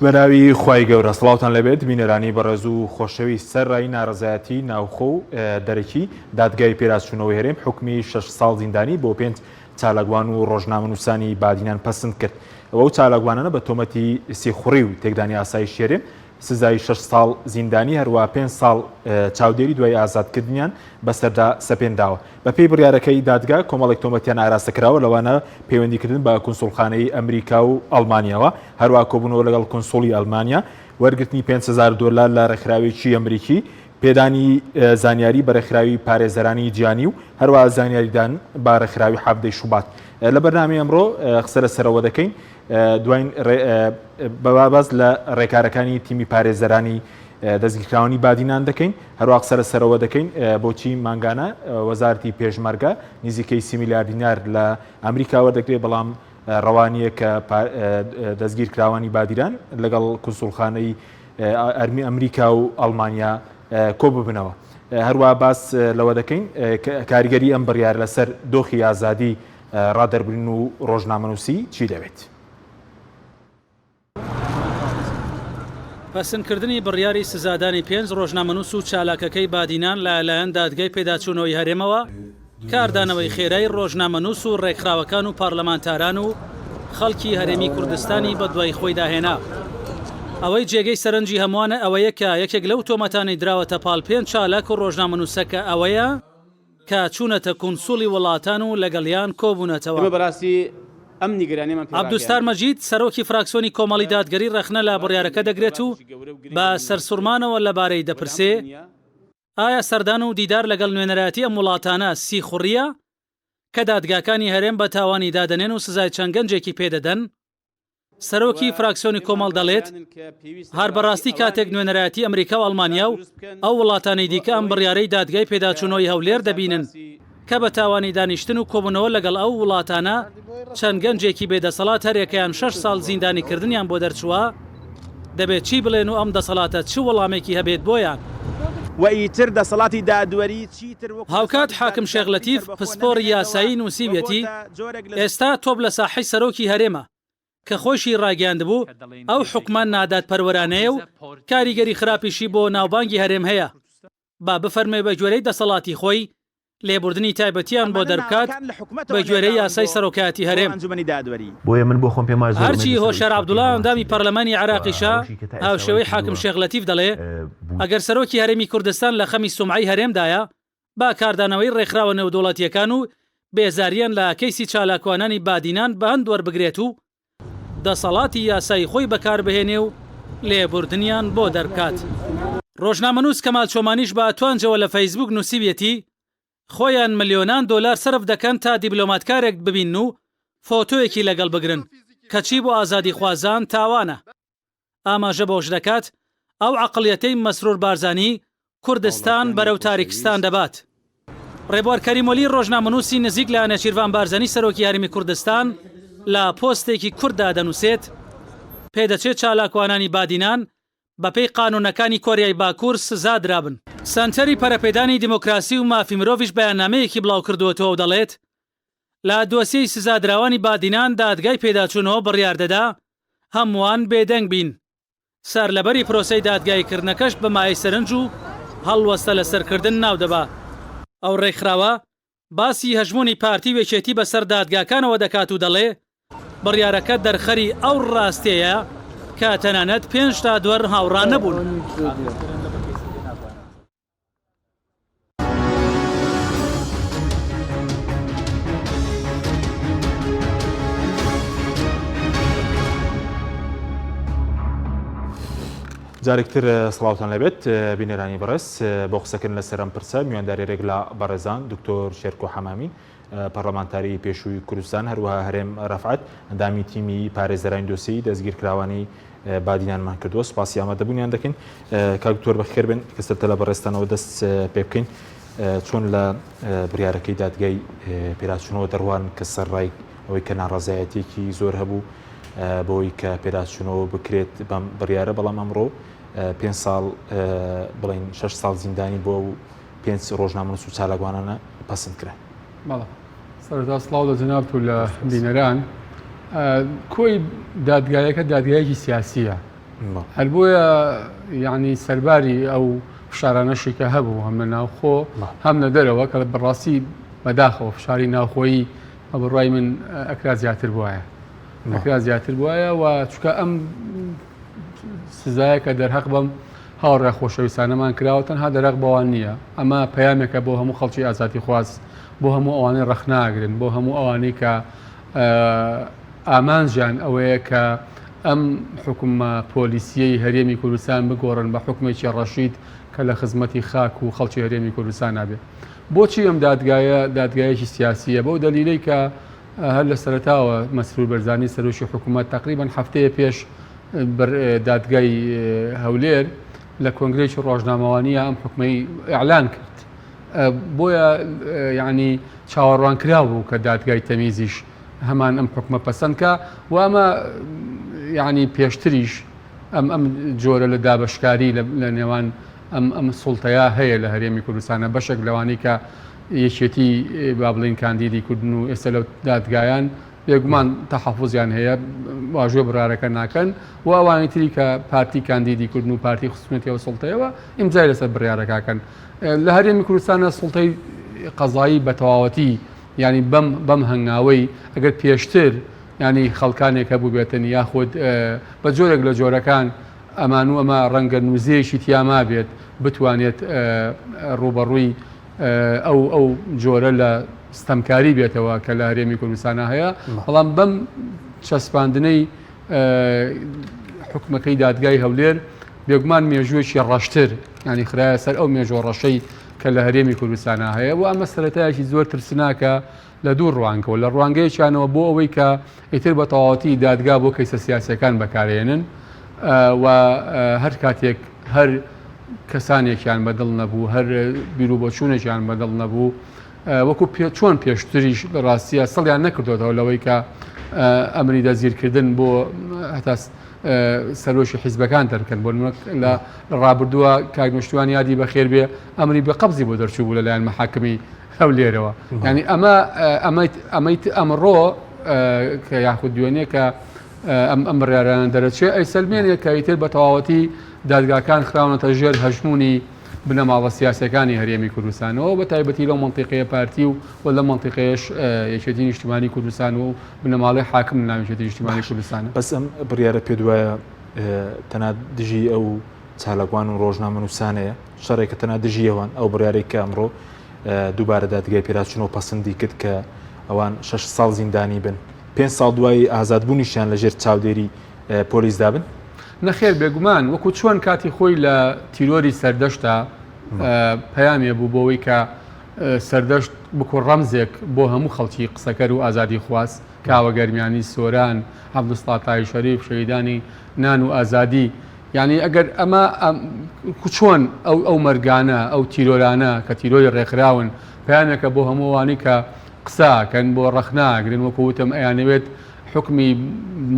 بەناوی خوای گەورە سڵاوتان لەبێت بینەرانی بەڕێز و خۆشەویست سەرڕای ناڕەزایەتی ناوخۆ و دەرەکی دادگای پێرازچوونەوەی هەرێم حکمی 6 ساڵ زیندانی بۆ 5 چالاکوان و ڕۆژنامەنووسانی بادینان پەسەند کرد. ئەوە چالاکوانانە بە تۆمەتی سیخوڕی و تێکدانی ئاسایش هەرێم سزای 6 ساڵ زیندانی هەروە 5 ساڵ چاودێری دوای ئازادکردنیان بەسەردا سەپێنداوە. بە پێی بڕیارەکەی دادگا کۆمەڵێک تۆمەتیان ئاراستەکراوە لەوانە پەیوەندیکردن بە کونسوڵخانەی ئەمریکا و ئەڵمانیاوە هەروە کۆبوونەوە لەگەڵ کونسوڵی ئەڵمانیا وەرگرتنی 5,000 دۆلار لە ڕێکخراوێکی ئەمریکی پێدانی زانیاری بە ڕێکخراوی پارێزەرانی گیانی و هەروە زانیاریدان بە ڕێکخراوی حەفتەی شوبات. لە بەرنامەی ئەمڕۆ قسە لەسەرەوە دەکەین دوایین بەباز لە ڕێکارەکانی تیمی پارێزەرانی دەستگیرکراوانی بادینان دەکەین هەروە قسە لەسەرەوە دەکەین بۆچی مانگانە وەزارەتی پێشمەرگە نزیکەی 30 میلیارد دینار لە ئەمریکا وەردەگرێت بەڵام ڕەوانیە کە دەستگیرکراوانی بادیران لەگەڵ کونسوڵخانەی ئەمریکا و ئەڵمانیا کۆ ببنەوە. هەروە باس لەوە دەکەین کاریگەری ئەم بڕیار لەسەر دۆخی ئازادی ڕادەربرین و ڕۆژنامەنووسی چی دەوێت؟ پەسەندکردنی بڕیاری سزادانی 5 ڕۆژنامەنووس و چالاکەکەی بادینان لەلایەن دادگای پێداچوونەوەی هەرێمەوە کاردانەوەی خێرای ڕۆژنامەنووس و ڕێکخراوەکان و پارلەمانتاران و خەڵکی هەرێمی کوردستانی بە دوای خۆی داهێنا. ئەوەی جێگەی سەرنجی هەمووانە ئەوەیە کە یەکێک لەو تۆمەتانی دراوەتە پاڵ 5 چالاک و ڕۆژنامەنووسەکە ئەوەیە کە چوونەتە کونسوڵی وڵاتان و لەگەڵیان کۆبوونەتەوە. عەبدوستار مەجید سەرۆکی فراکسیۆنی کۆمەڵی دادگەری ڕەخنە لە بڕیارەکە دەگرێت و بە سەرسوورمانەوە لەبارەی دەپرسێ ئایا سەردان و دیدار لەگەڵ نوێنەرایەتی ئەم وڵاتانە سیخوڕیە کە دادگاکانی هەرێم بە تاوانی دادەنێن و سزای چەند گەنجێکی پێدەدەن؟ سەرۆکی فراکسیۆنی کۆمەڵ دەڵێت هەر بەڕاستی کاتێک نوێنەرایەتی ئەمریکا و ئەڵمانیا و ئەو وڵاتانەی دیکە ئەم بڕیارەی دادگای پێداچوونەوەی هەولێر دەبینن کە بە تاوانی دانیشتن و کۆبوونەوە لەگەڵ ئەو وڵاتانە چەند گەنجێکی بێدەسەڵات هەرێکیان 6 ساڵ زیندانی کردنیان بۆ دەرچووە دەبێت چی بڵێن و ئەم دەسەڵاتە چ وەڵامێکی هەبێت بۆیان؟ وئیتر دەسەڵاتی دادوەری چیتر هاوکات حاکم شێخ لەتیف پسپۆڕی یاسایی نووسیوێتی ئێستا تۆپ لە ساحەی سەرۆکی هەرێمە کە خۆشی ڕاگەاندبوو ئەو حکومان نادات پەروەرانەیە و کاریگەری خراپیشی بۆ ناوبانگی هەرێم هەیە با بفەرمێ بە گوێرەی دەسەڵاتی خۆی لێبوردنی تایبەتیان بۆ دەربکات بە گوێرەی یاسای سەرۆکایەتی هەرێم. بۆیە من بۆ خۆم پێم هەرچی هۆشار عەبدوڵڵا ئەندامی پەرلەمانی عێراقیشا هاوشێوەی حاکم شێخ لەتیف دەڵێ ئەگەر سەرۆکی هەرێمی کوردستان لە خەمی سومعی هەرێمدایە با کاردانەوەی ڕێکخراوە نێودوڵەتیەکان و بێزاریان لە کەیسی چالاکوانانی بادینان بە هەند وەربگرێت و دەسەڵاتی یاسایی خۆی بەکاربهێنێ و لێبوردنیان بۆ دەربکات. ڕۆژنامەنووس کەمال چۆمانیش بە توانجەوە لە فەیسبوک نووسیوێتی خۆیان ملیۆنان دۆلار سرف دەکەن تا دیبلۆماتکارێک ببین و فۆتۆیەکی لەگەڵ بگرن کەچی بۆ ئازادی خوازان تاوانە. ئاماژە بۆش دەکات ئەو عەقڵیەتەی مەسرور بارزانی کوردستان بەرەو تاریکستان دەبات. ڕێبوار کەریمۆلی ڕۆژنامەنووسی نزیک لە نەچیروان بارزانی سەرۆکی هەرێمی کوردستان لە پۆستێکی کورددا دەنووسێت پێدەچێت چالاکوانانی بادینان بەپێی قانونەکانی کۆریای باکوور سزا درابن. سەنتەری پەرەپێدانی دیموکراسی و مافی مرۆڤیش بەیاننامەیەکی بڵاو کردووەتەوە و دەڵێت لە دۆسیەی سزادراوانی بادینان دادگای پێداچوونەوە بڕیار دەدا هەمووان بێدەنگ بین. سەر لەبەری پرۆسەی دادگایکردنەکەش بە مای سەرنج و هەڵوەستە لە سەرکردن ناو دەبا. ئەو ڕێکخراوە باسی هەژمونی پارتی وێچێتی بەسەر دادگاکانەوە دەکات و دەڵێ بڕیارەکە دەرخەری ئەو ڕاستەیە کە تەنانەت 5 تا دووەر هاوڕا نەبوون. جارێکتر سڵاوتان لەبێت بینەرانی بەڕێز بۆ قسەکردن لەسەر ئەم پرسە میواندارێک لە بەڕێزان دکتۆر شێرکۆ حەمامی پەرلەمانتاری پێشووی کوردستان هەروەها هەرێم ڕەفعەت ئەندامی تیمی پارێزەرانی دۆسیی دەستگیرکراوانی بادینانمان کردووە سوپاسی ئامادەبوونیان دەکەین. کاک دکتۆر بەخێر بن کەسەتە لە بەڕێستانەوە دەست پێ بکەین چۆن لە بڕیارەکەی دادگای پێداچوونەوە دەڕوان کە سەرڕای ئەوەی کە ناڕازایەتێکی زۆر هەبوو بۆی کە پێداچوونەوە بکرێت بەم بڕیارە بەڵام ئەمڕۆ 5 ساڵ بڵین 6 ساڵ زیندانی بۆ و 5 ڕۆژنامەنووس و چالاکوانانە پەسەند کرا. بەڵێ سەرەتا سڵاو لە جەناب و لە بینەران کۆی دادگایەکە دادگایەکی سیاسیە هەر بۆیە یعنی سەرباری ئەو فشارانەشی کە هەبوو هەم لە ناوخۆ هەم لە دەرەوە کە بەڕاستی بەداخەوە فشاری ناوخۆیی بڕای من ئەکرا زیاتر بواە و چکە ئەم سزایە کە دەرهەق بەم هاوڕێ خۆشەویستانەمان کراوە تەنها دەرەق بەوان نییە ئەمە پەیامێکە بۆ هەموو خەڵکی ئازادی خواست بۆ هەموو ئەوانەی ڕەخناگرن بۆ هەموو ئەوانەی کە ئامانجیان ئەوەیە کە ئەم حکومە پۆلیسیەی هەرێمی کوردستان بگۆڕن بە حکومێکی ڕەشید کە لە خزمەتی خاک و خەڵکی هەرێمی کوردستان نابێت. بۆچی ئەم دادگایەکی سیاسیە بەو دەلیلەی کە هەر لە سەرەتاوە مەسرور بەرزانی سەرۆکی حکوومەت تقریبا هەفتەیە پێش دادگای هەولێر لە کۆنگرێکی ڕۆژنامەوانیە ئەم حکومەی ئیعلان کرد. بۆیە یعنی چاوەڕوان کرا بوو کە دادگای تەمیزیش هەمان ئەم حکومە پەسەندکە و ئەمە یعنی پێشتریش ئەم جۆرە لە دابەشکاری لە نێوان ئەم سوڵتەیە هەیە لە هەرێمی کوردستانە بەشێک لەوانی کە یەکێتی با بڵین کاندیدی کوردن و ئێستا لەو دادگایان بێگومان تەحەفوزیان هەیە واژوێ بڕارەکە ناکەن و ئەوانی تری کە پارتی کاندیدی کوردن و پارتی خصوصیەتیەوە سوڵتەیەوە ئیمزای لەسەر بڕیارەکەکەن لە هەرێمی کوردستانە سوڵتەی قەزایی بە تەواوەتی ینی بەم هەنگاوەی ئەگەر پێشتر ینی خەڵکانێک هەبوو بێتن یاخود بە جۆرێک لە جۆرەکان ئەمان و ئەمە ڕەنگە نووزەیەکی تیاما بێت بتوانێت ڕوبەڕووی ئەو جۆرە لە ستەمکاری بێتەوە کە لە هەرێمی کوردستانە هەیە بەڵام بەم چەسپاندنەی حکومەکەی دادگای هەولێر بێگومان مێژوویەکی ڕەشتر ینی خرایە سەر ئەو مێژوە ڕەشەی کە لە هەرێمی کوردستانە هەیە و ئەمە سەرەتایەکی زۆر ترسناکە لە دوو ڕوانگەوە لە ڕوانگەیەکیانەوە بۆ ئەوەی کە ئیتر بە تەواوەتی دادگا بۆ کەیسە سیاسیەکان بەکارێنن و هەر کاتێک هەر کەسانێکیان بەدڵ نەبوو هەر بیرروبۆچوونێکیان بەدڵ نەبوو وەکو چۆن پێشتریش لە ڕاستیە سەڵیان نەکردوێتەوە لەوەی کە ئەمری دەزیرکردن بۆ هەتا سەرۆشی حیزبەکان دەرکەن بۆ لە ڕابردووە کاگنۆشتوان یادی بەخێر بێ ئەمری بە قەبزی بۆ دەرچوو بوو لەلایەن مەحاکمی هەولێرەوە ینی ئەمڕۆ کە یاخود دوێنێ کە ئەم بڕیارانە دەرەچێت ئەی سەلمێنێک کە ئیتر بە تەواوەتی دادگاکان خراونەتە ژێر هەژمونی بنەماڵە سیاسەکانی هەرێمی کوردستانەوە بە تایبەتی لەو منتیقەیە پارتی و لە منتیقەیەش یەکێتی نیشتیمانی کوردستان و بنەماڵی حاکم ناوێتی نیشتیمانی کوردستانە. بەس ئەم بڕیارە پێ دوایە تەنها دژی ئەو چالاکوان و ڕۆژنامە نووسانەیە شەڕێکە تەنها دژیەوان ئەو بڕیارێک کە ئەمڕۆ دووبارە دادگای پێراسچوونەوە پەسەندی کرد کە ئەوان 6 ساڵ زیندانی بن 5 ساڵ دوای ئازادبوونیشیان لەژێر چاودێری پۆلیسدا بن. نەخێر بێگومان وەکو چۆن کاتی خۆی لە تیرۆری سەردەشتا پەیامێ بوو بۆەوەی کە سەردەشت بکۆ ڕەمزێک بۆ هەموو خەڵکی قسەکەر و ئازادی خواست کاوە گەرمیانی سۆران عەبدوڵستای شەریف شەهیدانی نان و ئازادی یعنی ئەگەر ئەمە چۆن ئەو مەرگانە ئەو تیرۆرانە کە تیرۆری ڕێکراون پەیامێکە بۆ هەمووانی کە قساکەن بۆ ڕەخناگرن وەکو وتم ئەیانەوێت حکمی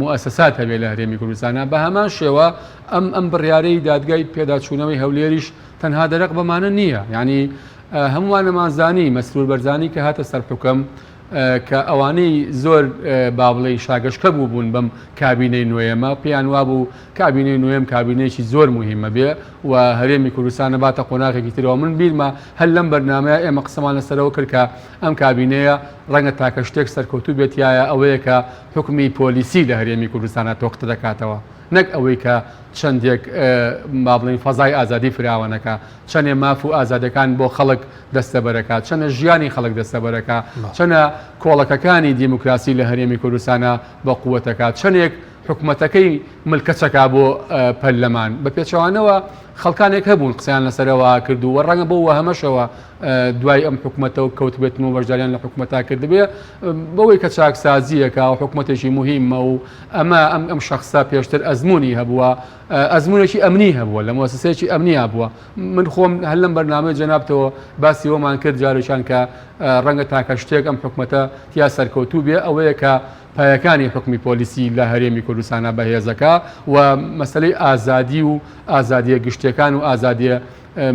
مؤسسات هەبێت لە هەرێمی کوردستانە بە هەمان شێوە ئەم بڕیارەی دادگای پێداچوونەوەی هەولێریش تەنها دەرەق بەمانە نییە یعنی هەمووانەمانزانی مەسرور بەرزانی کە هاتە سەر حکم کە ئەوانەی زۆر بابڵی شاگەشکە بوو بوون بەم کابینەی نوێیەمە پێیان وابوو کابینەی نوێم کابینەیەکی زۆر مهمە بێ و هەرێمی کوردستانە باتە قۆناغێکی ترەوە من بیرمە هەر لەم بەرنامەیە ئێمە قسەمان لەسەرەوە کرد کە ئەم کابینەیە ڕەنگە تاکە شتێک سەرکەوتوو بێتایە ئەوەیە کە حکمی پۆلیسی لە هەرێمی کوردستانە تۆقتە دەکاتەوە نەک ئەوەی کە چەندێک بابڵین فەزای ئازادی فراوانەکە چەندێ ماف و ئازادەکان بۆ خەڵک دەستەبەرەکە چەنە ژیانی خەڵک دەستەبەرەکە چەنە کۆڵەکەکانی دیموکراسی لە هەرێمی کوردستانە بە قووەتەکە چەندێک حکوومەتەکەی ملکەچەکە بۆ پەرلەمان بە پێچەوانەوە خەڵکانێک هەبوون قسەیان لەسەرەوە کردو و ڕەنگە بۆ هەمەشەوە دوای ئەم حکوومەتەوە کەوت بێتن و بەشداریان لە حکوومەتا کردبێ بەوەی کە چاکسازیەکە و حکوومەتێکی مهمە و ئەمە ئەم شخصا پێشتر ئەزمموی هەبووە ئەزمونێکی ئەمنی هەبووە لە مؤسسەیەکی ئەمنی هەبووە من خۆم هەر لەم بەرنامەی جەنابتەوە باسی وەمان کرد جارێکیان کە ڕەنگە تاکە شتێک ئەم حکوومەتە تیا سەرکەوتوو بێ ئەوەیە کە پایەکانی حکمی پۆلیسی لە هەرێمی کوردستانە بەهێزەکە و مەسلەی ئازادی و ئازادیە گشتەکان و ئازادیە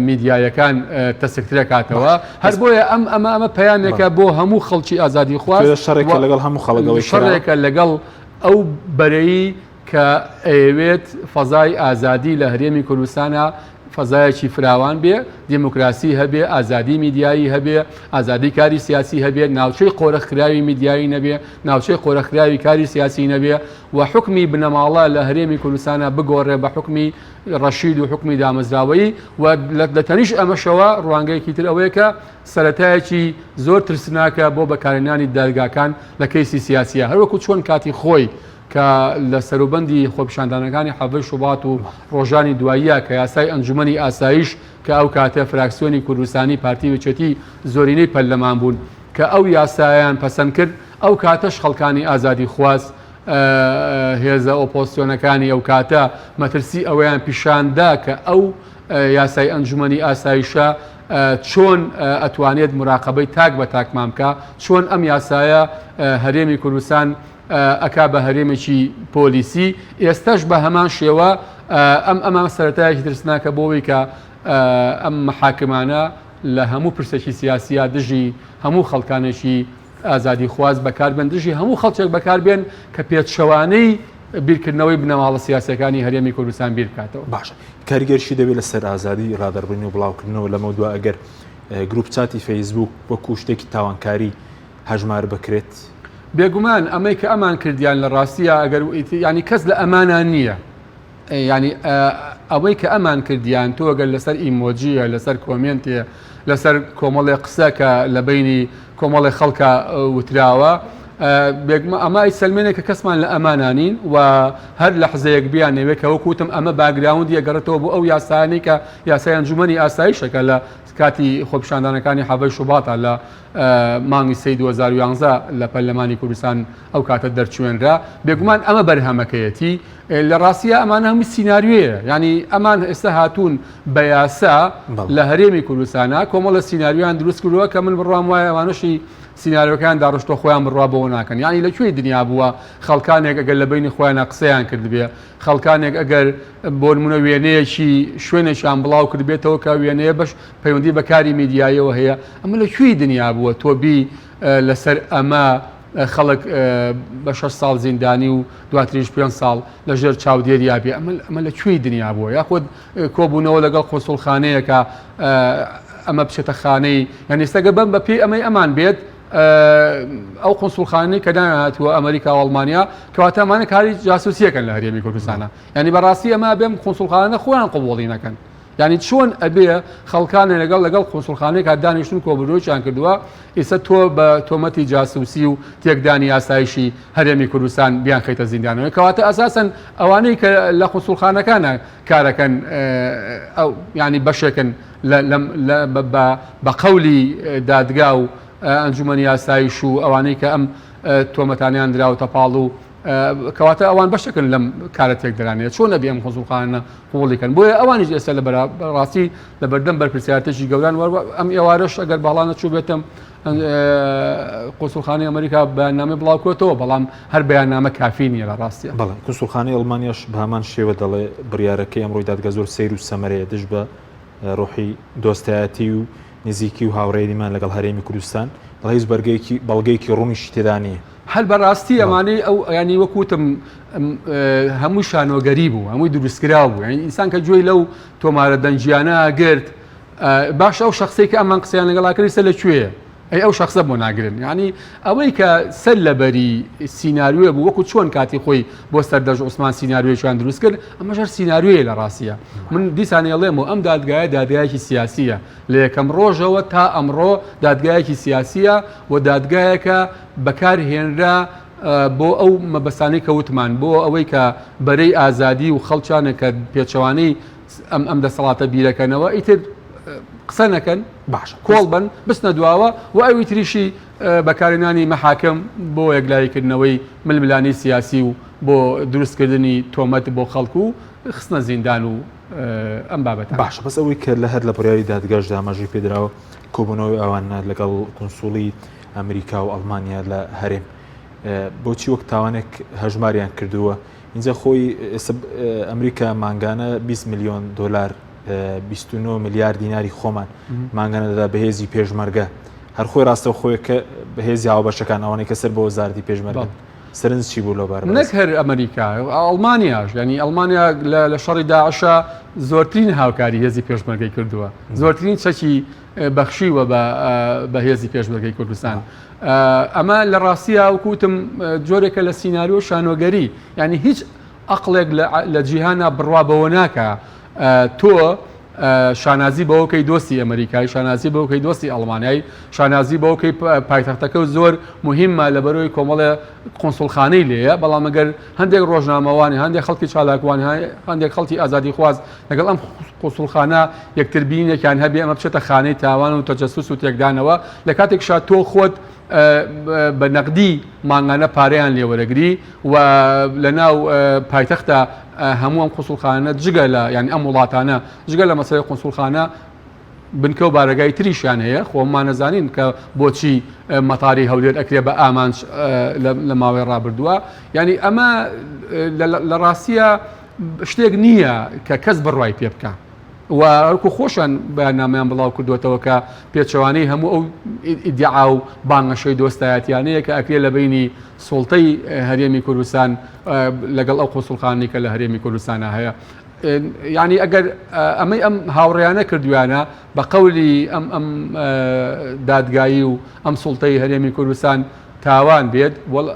میدیایەکان تەسکترەکاتەوە هەر بۆیە ئەمە پەیامێکە بۆ هەموو خەڵکی ئازادی خواست شەڕێکە لەگەڵ هەموو خەڵکەوەی شەڕێکە لەگەڵ ئەو بەرەی کە ئەوێت فەزای ئازادی لە هەرێمی کوردستانە فەزایەکی فراوان بێ، دیموکراسی هەبێ، ئازادی میدیایی هەبێ، ئازادی کاری سیاسی هەبێ، ناوچەی قۆرەخراوی میدیایی نەبێ، ناوچەی قۆرەخراوی کاری سیاسی نەبێ و حکمی بنەماڵە لە هەرێمی کوردستانە بگۆڕێ بە حکمی ڕەشید و حکمی دامەزراوەیی و لە تەنیش ئەمەشەوە ڕوانگەیەکی تر ئەوەیە کە سەرەتایەکی زۆر ترسناکە بۆ بەکارهێنانی دەرگاکان لە کەیسی سیاسیە، هەروەکو چۆن کاتی خۆی کە لە سەروبەندی خۆپیشاندانەکانی حەڤەی شوبات و ڕۆژانی دواییە کە یاسای ئەنجومەنی ئاسایش کە ئەو کاتە فراکسیۆنی کوردستانی پارتی وچەتی زۆرینەی پەرلەمان بوون کە ئەو یاسایان پەسەند کرد، ئەو کاتەش خەڵکانی ئازادی خواست هێزە ئۆپۆزیسیۆنەکانی ئەو کاتە مەترسی ئەوەیان پیشاندا کە ئەو یاسای ئەنجومەنی ئاسایشە چۆن ئەتوانێت مراقبەی تاک بە تاکمان بکە، چۆن ئەم یاسایە هەرێمی کوردستان ئەکا بە هەرێمێکی پۆلیسی. ئێستاش بە هەمان شێوە ئەمە سەرەتایەکی ترسناکە بۆەوەی کە ئەم محاکمانە لە هەموو پرسێکی سیاسیە دژی هەموو خەڵکانێکی ئازادی خواز بەکاربێن، دژی هەموو خەڵکێک بەکاربێن کە پێچەوانەی بیرکردنەوەی بنەماڵە سیاسەکانی هەرێمی کوردستان بیر بکاتەوە. باشە کاریگەرشی دەبێت لەسەر ئازادی ڕادەربڕینی و بڵاوکردنەوە لەمە دووە ئەگەر گروپ چاتی فەیسبوک وەکو شتێکی تاوانکاری هەژمار بکرێت بێگومان ئەمەی کە ئەمان کردیان لە ڕاستیە ئەگەر ینی کەس لە ئەمانان نییە، ینی ئەوەی کە ئەمان کردیان تۆ ئەگەر لەسەر ئیمۆجیە لەسەر کۆمنتێ لەسەر کۆمەڵی قسەکە لە بینی کۆمەڵی خەڵکە وتراوە ئەمە ئیسەلمێنێک کە کەسمان لە ئەمانانین و هەر لە حزەیەک بیان نەوێت کە وەکوتم ئەمە باگراوندی ئەگەڕێتەوە بۆ ئەو یاسانی کە یاسای ئەنجومەنی ئاسایشەکە لە کاتی خۆپیشاندانەکانی حەڤەی شوباتە لە مانگی سەی 2011 لە پەرلەمانی کوردستان ئەو کاتە دەرچوێنرا. بێگومان ئەمە بەرهەمەکەیەتی لە ڕاستیە ئەمان هەمووی سیناریوەیە، ینی ئەمان ئێستا هاتوون بە یاسا لە هەرێمی کوردستانە کۆمەڵە سیناریویان دروست کردووە کە من بڕام وایە ئەوانەشی سیناریۆکان داڕشتۆ خۆیان بڕوا بەوە ناکەن، یانی لەکوێی دنیا بووە خەڵکانێک ئەگەر لە بینی خۆیانە قسەیان کرد بێ، خەڵکانێک ئەگەر بۆ نمونە وێنەیەکی شوێنێکیان بڵاو کرد بێتەوە کە وێنەیە بەش پەیوەندی بەکاری میدیایەوە هەیە، ئەمە لەکوێی دنیا بووە تۆبی لەسەر ئەمە خەڵک بە 6 ساڵ زیندانی و دواتریش 5 ساڵ لەژێر چاودێریا بێ، ئەمە لەکوێی دنیا بووە، یاخود کۆبوونەوە لەگەڵ قۆسوڵخانەیەکە ئەمە بچێتە خانەی یعنی ئێستاگە بەم بە پێی ئەمەی ئەمان بێت ئەو قۆسوڵخانەی کە داهاتووە ئەمریکا و ئەڵمانیا کەواتەمانە کاری جاسوسیەکەن لە هەرێمی کوردستانە، ینی بەڕاستی ئەمە بێم قۆسوڵخانە خۆیان قبوڵی نەکەن، ینی چۆن ئەبێ خەڵکانە لەگەڵ قۆسوڵخانەیە کە دانیشتن کۆبوونەوەیان کردووە ئێستا تۆ بە تۆمەتی جاسوسی و تێکدانی یاسایشی هەرێمی کوردستان بیان خەیتە زیندانەوە، کەواتە ئەساسەن ئەوانەی کە لە قۆسوڵخانەکانە کارەکەن ئەو ینی بەشێکن بە قەولی دادگا و ئەنجومەنی یاسایش و ئەوانەی کە ئەم تۆمەتانیان دراوتە پاڵ و کەواتە ئەوان بەشەکەن لەم کارە تێکدەرانێت چۆن نەبێ ئەم قۆسوڵخانە قوڵیکەن، بۆیە ئەوانیش ئێستا لە بەڕاستی لە بەردەم بەرپرسیارەتێکی گەوران ئەم ئێوارەش ئەگەر باڵانە چوو بێتم قۆسوڵخانەی ئەمریکا بەیاننامە بڵاوکرێتەوە، بەڵام هەر بەیاننامە کافی نییە لە ڕاستیە. بەڵێ قۆسوڵخانەی ئەڵمانیاش بە هەمان شێوە دەڵێ بڕیارەکەی ئەمڕۆی دادگا زۆر سەیر و سەمەرەیە دژ بە ڕۆحی دۆستایەتی و نزیکی و هاوڕێیمان لەگەڵ هەرێمی کوردستان، بەڵێ هیچ بەڵگەیەکی ڕوونیشی تێدا نییە. هەر بەڕاستی ئەمانەی ئەو ینی وەکوتم هەمووی شانۆگەری بوو، هەمووی دروستکرا بوو، ینی ئینسان کە گوێی لەو تۆمارە دەنجیانە گرت باش ئەو شخصی کە ئەمان قسەیان لەگەڵا کردی سەر لەکوێیە ئەو شخصە بۆ ناگرن، ینی ئەوەی کە سەر لەبەری سیناریوە بوو وەکو چۆن کاتی خۆی بۆ سەردەژ عوسمان سیناریوەیان دروست کرد، ئەمەژەر سیناریوەیە لە ڕاستیە. من دیسانێڵێمەوە ئەم دادگایە دادگایەکی سیاسیە لە یەکەم ڕۆژەوە تا ئەمڕۆ دادگایەکی سیاسیە و دادگایەکە بەکارهێنرا بۆ ئەو مەبەستانەی کەوتمان بۆ ئەوەی کە بەرەی ئازادی و خەڵکانە کە پێچەوانەی ئەم دەسەڵاتە بیرەکەنەوە ئیتر قسە نەکەن باش کۆڵ بن بستنە دواوە و ئەوی تریشی بەکارهێنانی مەحاکم بۆ یەکلاییکردنەوەی ململانی سیاسی و بۆ دروستکردنی تۆمەت بۆ خەڵکو و خستنە زیندان و ئەم بابەتە. باش بەس ئەوەی کە لە هەر لە بڕیاری دادگاشدا ئاماژەی پێدراوە کۆبوونەوەی ئەوانە لەگەڵ کۆنسوڵی ئەمریکا و ئەڵمانیا لە هەرێم بۆچی وەک تاوانێک هەژماریان کردووە اینجا خۆی ئەمریکا مانگانە 20 میلیۆن دلار 29 میلیارد دیناری خۆمان مانگانە دەدا بەهێزی پێشمەرگە هەر خۆی ڕاستە خۆیەکە بەهێزی هاوبەشەکان ئەوانەی کە سەر بۆ وەزارەتی پێشمەرگە سرنج چی بوو لەبار نەک هەر ئەمریکا ئەڵمانیاش ینی ئەڵمانیا لە شەڕی داعشە زۆرترین هاوکاری هێزی پێشمەرگەی کردووە زۆرترین چەکی بەخشیوە بە هێزی پێشمەرگەی کوردستان ئەمە لە ڕاستیە وکوتم جۆرێکە لە سیناریۆ شانۆگەری ینی هیچ عقلێک لە جیهانە بڕوا بەوە ناکە تۆ شانازی بەوەکەی دۆستی ئەمریکای شانازی بەوەکەی دۆستی ئەڵمانیایی شانازی بەوەکەی پایتەختەکە و زۆر مهمە لە بەرەوەی کۆمەڵە قۆنسڵخانەی لێیە بەڵام ئەگەر هەندێک ڕۆژنامەوانی هەندێک خەڵکی چالاکوانی هەندێک خەڵکی ئازادی خواز لەگەڵ ئەم قۆنسڵخانە یەکتربینێکیان هەبێ ئەمە بچێتە خانەی تاوان و تەجەسوس و تێکدانەوە لە کاتێکشا تۆ خۆت بە نەقدی مانگانە پارەیان لێوەرەگری و لە ناو پایتەختە هەموو ئەم قوسڵخانە جگە لە ینی ئەم وڵاتانە جگە لە مەسەلەی قوسڵخانە بنکە و بارەگای تریشیان هەیە خۆمان نەزانین کە بۆچی مەتاری هەولێر ئەکرێ بە ئامانج لە ماوەی ڕابردووە ینی ئەمە لە ڕاستیە شتێک نییە کە کەس بڕوای پێ بکە و ئەوکو خۆشان بەیاننامەیان بڵاو کردوێتەوە کە پێچەوانەی هەموو ئەو ئیدعا و بانگەشەی دۆستایەتیانەیە کە ئەکرێ لە بینی سوڵتەی هەرێمی کوردستان لەگەڵ ئەو قوسڵخانەی کە لە هەرێمی کوردستانە هەیە یعنی ئەگەر ئەمەی ئەم هاوڕێیانە کردویانە بە قەولی ئەم دادگایی و ئەم سوڵتەی هەرێمی کوردستان تاوان بێت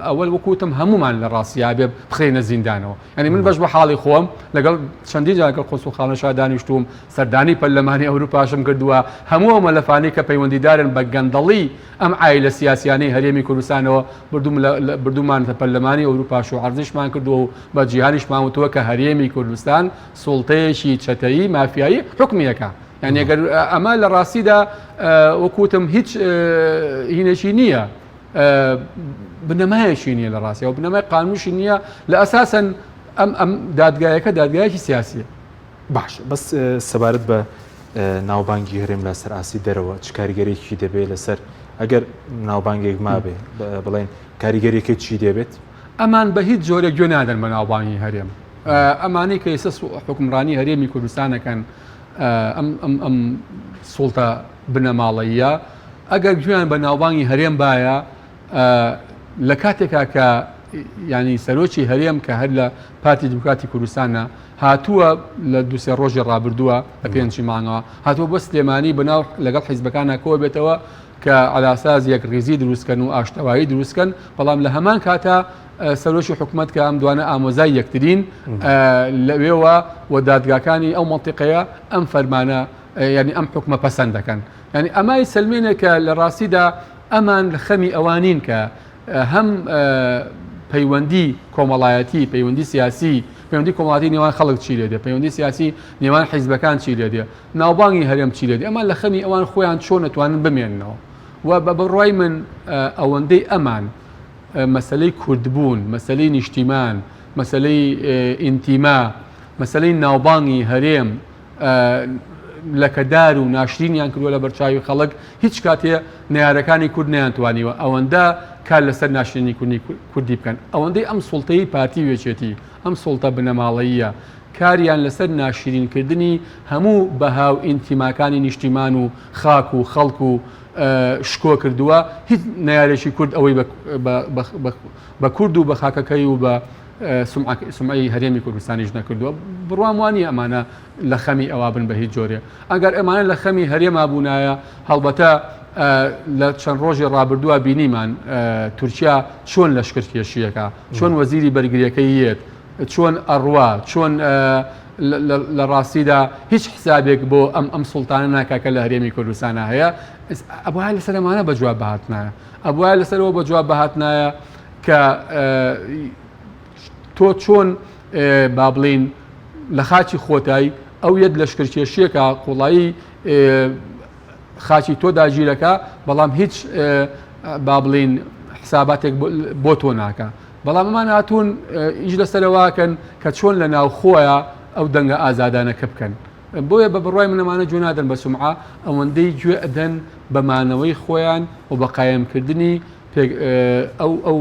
ئەوەل وەکوتم هەمومان لە ڕاستیا بێ بخێنە زیندانەوە ینی من بەش بە حاڵی خۆم لەگەڵ چەندی جاگەڵ قوسڵخانەشا دانیشتوم سەردانی پەرلەمانی ئەوروپاشم کردووە هەموو ئەو مەلەفانەی کە پەیوەندیدارن بە گەندەڵی ئەم ئایلە سیاسیانەی هەرێمی کوردستانەوە بردومان پەرلەمانی ئەوروپاش و عەرزیشمان کردووە و بە جیهانیشمان وتووە کە هەرێمی کوردستان سوڵتەیەکی چەتەیی مافیایی حکمیەکە یعنی ئەگەر ئەمە لە ڕاستیدا وەکوتم هیچ هینێکی نییە بنەمایەکی نییە لە ڕاستیەوە بنەمای قانونشی نییە لە ئەساسەن ئەم دادگایەکە دادگایەکی سیاسیە باش بەس سەبارەت بە ناوبانگی هەرێم لە سەر ئاسی دەرەوە چ کاریگەرێکی دەبێت لەسەر ئەگەر ناوبانگێک مابێ بڵێن کاریگەریەکە چی دەبێت ئەمان بە هیچ جۆرێک گوێ نادەن بە ناوبانگی هەرێم ئەمانەی کە ئێستا حکومڕانی هەرێمی کوردستانەکەن ئەم سوڵتە بنەماڵەیە ئەگەر گوێیان بە ناوبانگی هەرێم باە لە کاتێکا کە ینی سەرۆکی هەرێم کە هەر لە پارتی دموکراتی کوردستانە هاتووە لە دووسێ ڕۆژی ڕابردووە لە پێنجی مانگەوە هاتووە بۆ سلێمانی بەناو لەگەڵ حیزبەکانە کۆ بێتەوە کە عەلاساز یەک ڕێزی دروستکەن و ئاشتەوایی دروستکەن بەڵام لە هەمان کاتە سەرۆکی حکوومەت کە ئەم دوانە ئامۆزای یەکترین لەوێوە و دادگاکانی ئەو مەنتیقەیە ئەم فەرمانە ینی ئەم حکومە پەسەند دەکەن ینی ئەمای سلمێنێکە لە ڕاستیدا ئەمان لە خەمی ئەوانین کە هەم پەیوەندی کۆمەڵایەتی پەیوەندی سیاسی پەیوەندی کۆمەڵاتی نێوان خەڵک چی لێدێ پەیوەندی سیاسی نێوان حیزبەکان چی لێدێ ناوبانگی هەرێم چی لێدێ ئەمان لە خەمی ئەوان خۆیان چۆن نەتوانن بمێننەوە و بە بڕوای من ئەوەندەی ئەمان مەسەلەی کوردبوون مەسەلەی نیشتیمان مەسەلەی ئینتیما مەسەلەی ناوبانگی هەرێم لەکەدار و ناشرینیان کردووە لە بەرچاوی خەڵک هیچ کاتێ نەیارەکانی کورد نەیانتوانیوە ئەوەندە کار لەسەر ناشرینی کوردی بکەن ئەوەندەی ئەم سوڵتەی پارتی وێچێتی ئەم سوڵتە بنەماڵەییە کاریان لەسەر ناشرینکردنی هەموو بەهاو ئینتیماکانی نیشتیمان و خاک و خەڵک و شکۆ کردووە هیچ نەیارێکی کورد ئەوەی بە کورد و بە خاکەکەی و بە سمعی هەرێمی کوردستانیش نەکردووە بڕوام وانی ئەمانە لە خەمی ئەوا بن بە هیچ جۆرێ ئەگەر ئەمانە لە خەمی هەرێما بوونایە هەڵبەتە لە چەند ڕۆژی ڕابردووە بینیمان تورکیا چۆن لەشکرکێشیەکە چۆن وەزیری بەرگریەکەی یەت چۆن ئەڕوا چۆن لە ڕاستیدا هیچ حسابێک بۆ ئەم سوڵتانە ناکاکە لە هەرێمی کوردستانە هەیە ئەوە لەسەر ئەمانە بەجواب بەهاتنایە ئەوە لەسەرەوە بەجواب بەهاتنایە کە تۆ چۆن با بڵین لە خاچی خۆتایی ئەو یەک لەشکرکێشیەکە قوڵایی خاچی تۆ داگیرەکە بەڵام هیچ با بڵین حساباتێک بۆ تۆ ناکە بەڵام ئەمان هاتوون ئیش لەسەرەوەکەن کە چۆن لە ناو خۆیە ئەو دەنگە ئازادانەکە بکەن بۆیە بە بڕوای منەمانە گوێ نادەن بە سومعە ئەوەندەی گوێ ئەدەن بەمانەوەی خۆیان و بە قایمکردنی ئەو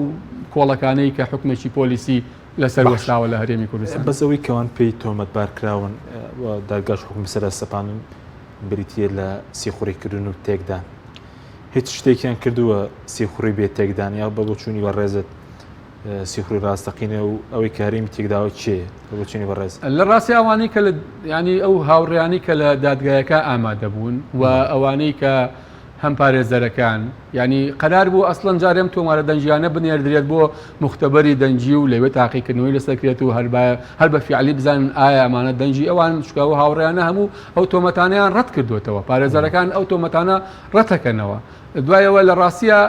کۆڵەکانەی کە حکومێکی پۆلیسی لەسەر وەستاوە لە هەرێمی کوردستان بەسەوەی کەوان پێی تۆمەتبارکراون دادگاش حکومی سەرسەپانن بریتە لە سیخوڕیکردن و تێکدان هیچ شتێکیان کردووە سیخوڕی بێت تێکدان یا بەڵۆچوونی بە ڕێزت سیخوری ڕاستەقینە و ئەوەی کە هەرێمی تێکداوە چێ بچینی بەڕێز لە ڕاستی ئەوانەی کە ینی ئەو هاوڕێیانی کە لە دادگایەکە ئامادە بوون و ئەوانەی کە هەم پارێزەرەکان ینی قەرار بوو ئەسڵەن جارێم تۆمارە دەنجیانە بنێردرێت بۆ مختبەری دەنجی و لەوێ تاقیکردنەوەی لەسەرکرێت و هەر بە فیعلی بزانن ئایا ئەمانە دەنجی ئەوان شکاوە هاوڕێیانە هەموو ئەو تۆمەتانیان ڕەت کردوێتەوە پارێزەرەکان ئەو تۆمەتانە ڕەتەکەنەوە دوایەوە لە ڕاستیە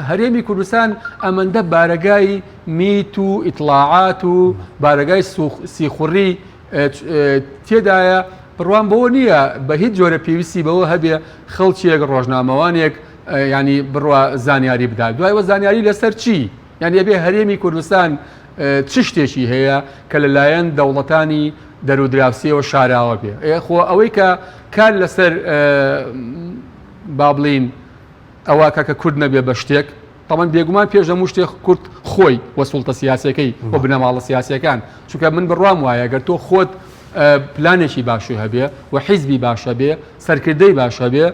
هەرێمی کوردستان ئەمەندە بارگای میت و ئیطلاعات و بارگای سیخوڕی تێدایە بڕوان بەوە نییە بە هیچ جۆرە پێویستی بەوە هەبێ خەڵکیێک ڕۆژنامەوانێک ینی بڕوا زانیاری بدات دوایەوە زانیاری لەسەر چی یعنی ئەبێ هەرێمی کوردستان چ شتێکی هەیە کە لەلایەن دەوڵەتانی دەرودراوسیەوە شاراوە بێ خۆ ئەوەی کە کار لەسەر با بڵین ئەوە کە کورد نەبێ بە شتێک تامان بێگومان پێش هەموو شتێک کورد خۆی وەسوڵتە سیاسەکەی بۆ بنەماڵە سیاسەکان چونکە من بڕوام وایە گەر تۆ خۆت پلانێکی باشی هەبێ و حیزبی باشە بێ سەرکردەی باشە بێ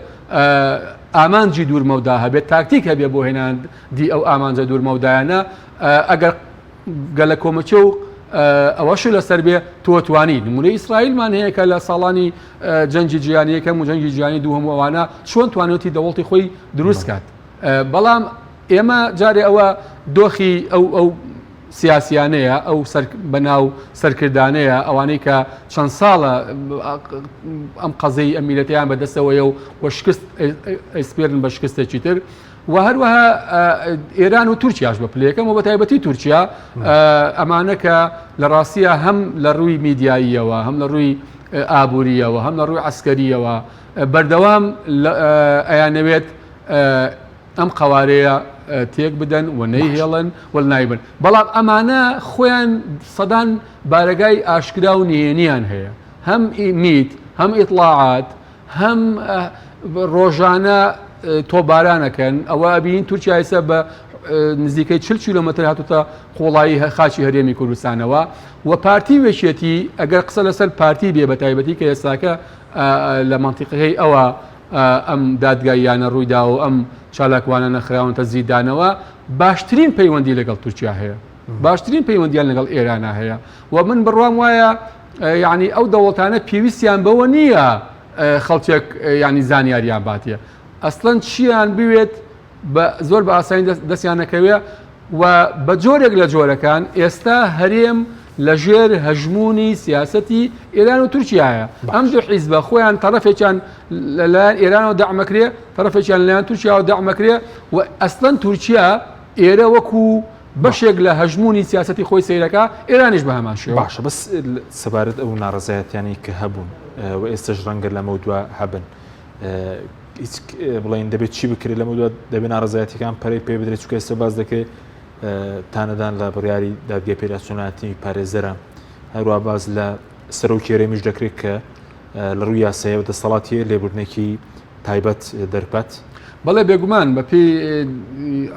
ئامانجی دوورمەودا هەبێت تاکتیک هەبێ بۆ هێنان دی ئەو ئامانجە دوورمەودایانە ئەگەر گەلە کۆمەچە و ئەوەش لەسەر بێ تۆتوانی نمونەی ئیسرائیلمان هەیە کە لە ساڵانی جەنگی جیهانی یەکەم و جەنگی جیهانی دووهەم ئەوانە چۆن توانێتی دەوڵەتی خۆی دروست کات بەڵام ئێمە جارێ ئەوە دۆخی ئەو سیاسیانەیە ئەو بەناو سەرکردانەیە ئەوانەی کە چەند ساڵە ئەم قەزەی ئەمیلەتیان بەدەستەوەیە و شکست ئەیسپێرن بە شکستێکی تر و هەروەها ئێران و تورکیاش بە پلەکەم و بە تایبەتی تورکیا ئەمانە کە لە ڕاستیە هەم لە ڕووی میدیاییەوە هەم لە ڕووی ئابوووریەوە هەم لە ڕووی عسکەریەوە بەردەوام ئەیانەوێت ئەم قوارەیە تێک بدەن و نەیهێڵن وەل نایبن بەڵام ئەمانە خۆیان سەدان بارگای ئاشکرا و نهێنیان هەیە هەم میت هەم ئیطلاعات هەم ڕۆژانە تۆبارانەکەن ئەوە بین تورکیا ئێستا بە نزیکەی 40 کیلۆمەتر هاتوتە قوڵایی خاچی هەرێمی کوردستانەوە و پارتی وێشێتی ئەگەر قسە لەسەر پارتی بێ بە تایبەتی کە ئێستاکە لە منتیقەکەی ئەوە ئەم دادگاییانە ڕوویدا و ئەم چالاکوانە نەخراونتە زیدانەوە باشترین پەیوەندی لەگەڵ تورکیا هەیە باشترین پەیوەندیان لەگەڵ ئێرانە هەیە و من بڕوام وایە یعنی ئەو دەوڵەتانە پێویستیان بەوە نییە خەڵکێک ینی زانیاریان باتیە ئەسڵەن چیان بوێت زۆر بە ئاسانی دەستیان نەکەوێ و بە جۆرێک لە جۆرەکان ئێستا هەرێم لە ژێر هەژمونی سیاسەتی ئێران و تورکیایە ئەم دوو حیزبە خۆیان تەرەفێکیان لەلایەن ئێرانەوە دەعمەکرێ تەرەفێکیان لەلایەن تورکیاوە دەعمەکرێ و ئەسڵەن تورکیا ئێرە وەکو بەشێک لە هەژمونی سیاسەتی خۆی سەیرەکە ئێرانیش بە هەمان شێوە باشە بەس سەبارەت ئەو ناڕەزایەتیانی کە هەبوون و ئێستاش ڕەنگە لەمە دووە هەبن بڵین دەبێت چی بکرێت لەمە دووە دەبێت ناڕزایەتەکان پەرەی پێ بدرێت چکە ئێستا باز دەکەێت تانەدان لە بڕیاری دادگای پێداچووناتی پارێزەرە هەروە باز لە سەرۆکی هەرێمیش دەکرێت کە لە ڕووی یاسایە و دەسەڵاتی لێبوردنێکی تایبەت دەربەت بەڵێ بێگومان بەپی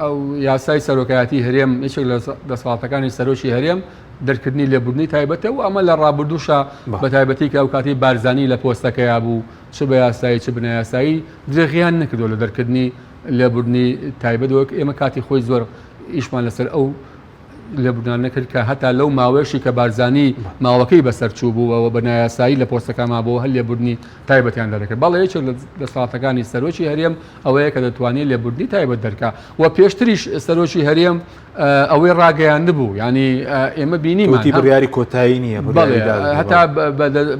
ئەو یاسای سەرۆکایەتی هەرێم یەکێک لە دەسەڵاتەکانی سەرۆکی هەرێم دەرکردنی لێبوردنی تایبەتە و ئەمە لە ڕابردووشە بە تایبەتی کە ئەو کاتی بارزانی لە پۆستەکەیا بوو چ بە یاسایی چ بنە یاسایی درێغیان نەکردو لە دەرکردنی لێبوردنی تایبەتەوە ئێمە کاتی خۆی زۆر ئیشمان لەسەر ئەو لێبوردنان نەکرد کە هەتا لەو ماوەیەشی کە بارزانی ماوەکەی بەسەر چوو بووەوە بە نایاسایی لە پۆستەکەما بۆ هەل لێبوردنی تایبەتیان دەکرد بەڵێ یەکێک لە دەسەڵاتەکانی سەرۆکی هەرێم ئەوەیە کە دەتوانێت لێبوردنی تایبەت دەرکا و پێشتریش سەرۆکی هەرێم ئەوەی ڕاگەیان نبوو ینی ئێمە بینیمان بڕیاری کۆتایی نییە هەتا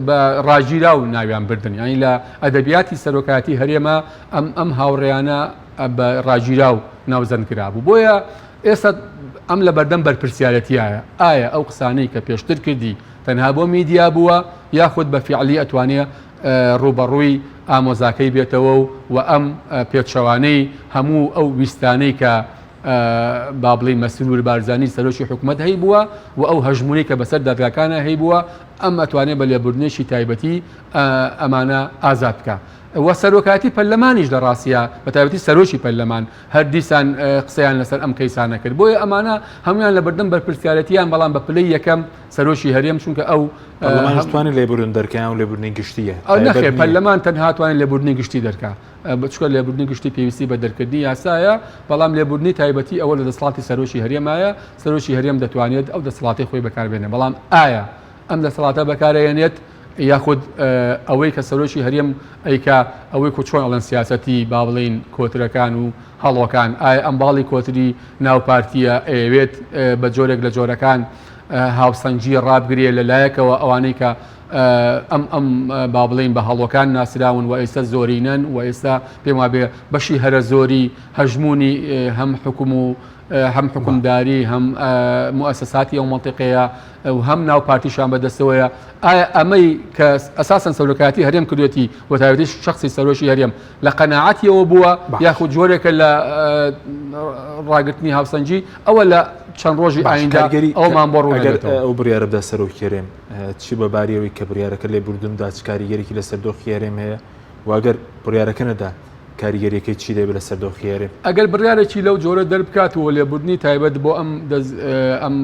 بە ڕاگیرا و ناویان بردن ینی لە ئەدەبیاتی سەرۆکایەتی هەرێمە ئەم هاوڕێیانە بە ڕاگیرا و ناوزەن کرابوو بۆیە ئێستا ئەم لە بەردەم بەرپرسیارەتیایە ئایا ئەو قسانەی کە پێشتر کردی تەنها بۆ میدیا بووە یاخود بە فیعلی ئەتوانێت ڕوبەڕووی ئامۆزاکەی بێتەوە و ئەم پێچەوانەی هەموو ئەو ویستانەی کە با بڵێ مەسئول بارزانی سەرۆکی حکوومەت هەی بووە و ئەو هەژمونی کە بەسەر دادگاکانە هەی بووە ئەم ئەتوانێت بە لێبوردنێکی تایبەتی ئەمانە ئازاد بکە. وە سەرۆکاتی پەرلەمانیش لە ڕاستیە بە تایبەتی سەرۆکی پەرلەمان هەر دیسان قسەیان لەسەر ئەم کەیسانە کرد. بۆیە ئەمانە هەمویان لە بەردەم بەرپرسیارەتیان بەڵام بە پلەی یەکەم سەرۆکی هەرێم چونکە ئەو توانێت لێبوردن دەرکیان و لێبوردنی گشتیە نەخێ پەرلەمان تەنها توانێت لێبوردنی گشتی دەرکا بچکە لێبوردنی گشتی پێویستی بە دەرکردنی یاسایە بەڵام لێبوردنی تایبەتی ئەوە لە دەسەڵاتی سەرۆکی هەرێمایە سەرۆکی هەرێم دەتوانێت ئەو دەسەڵاتی خۆی بەکاربێنێ بەڵام ئایا ئەم دەسەڵاتە بەکارهێنێت یاخود ئەوەی کە سەرۆکی هەرێم ئەیکا ئەوەی چۆن ئەڵەن سیاسەتی با بڵین کۆترەکان و هەڵۆکان ئایا ئەم باڵی کۆتری ناوپارتیە ئەوێت بە جۆرێک لە جۆرەکان هاوسەنگی ڕابگرێ لەلایەکەوە ئەوانەی کە ئەم با بڵین بە هەڵۆکان ناسراون و ئێستا زۆرینەن و ئێستا پێم وابێ بەشی هەرە زۆری هەژمونی هەم حکوم و هەم حکومداری هەم مؤسساتی ئەو منطقەیە و هەم ناو پارتیشان بەدەستەوەیە ئایا ئەمەی کە ئەساسەن سەرۆکاتی هەرێم کردوێتی و تایبەتی شخصی سەرۆشی هەرێم لە قەناعەتیەوە بووە یاخود جۆرێکە لە ڕاگررتنی هاوسەنگی ئەوە لە چەند ڕۆژی ئایندا ئەومان بۆ ڕووگەر ئەو بڕیارە بدە سەرۆکی هەرێم چی بە باریەوەی کە بڕیارەکە لێبوردندا چ کاریگەرێکی لە سەردۆخی هەرێم هەیە واگەر بڕیارەکە نەدا کاریگەریەکەی چی دەبێت لە سەردۆخی هەرێم ئەگەر بڕیارێکی لەو جۆرە دەربکاتەوە لێبوردنی تایبەت بۆ ئەم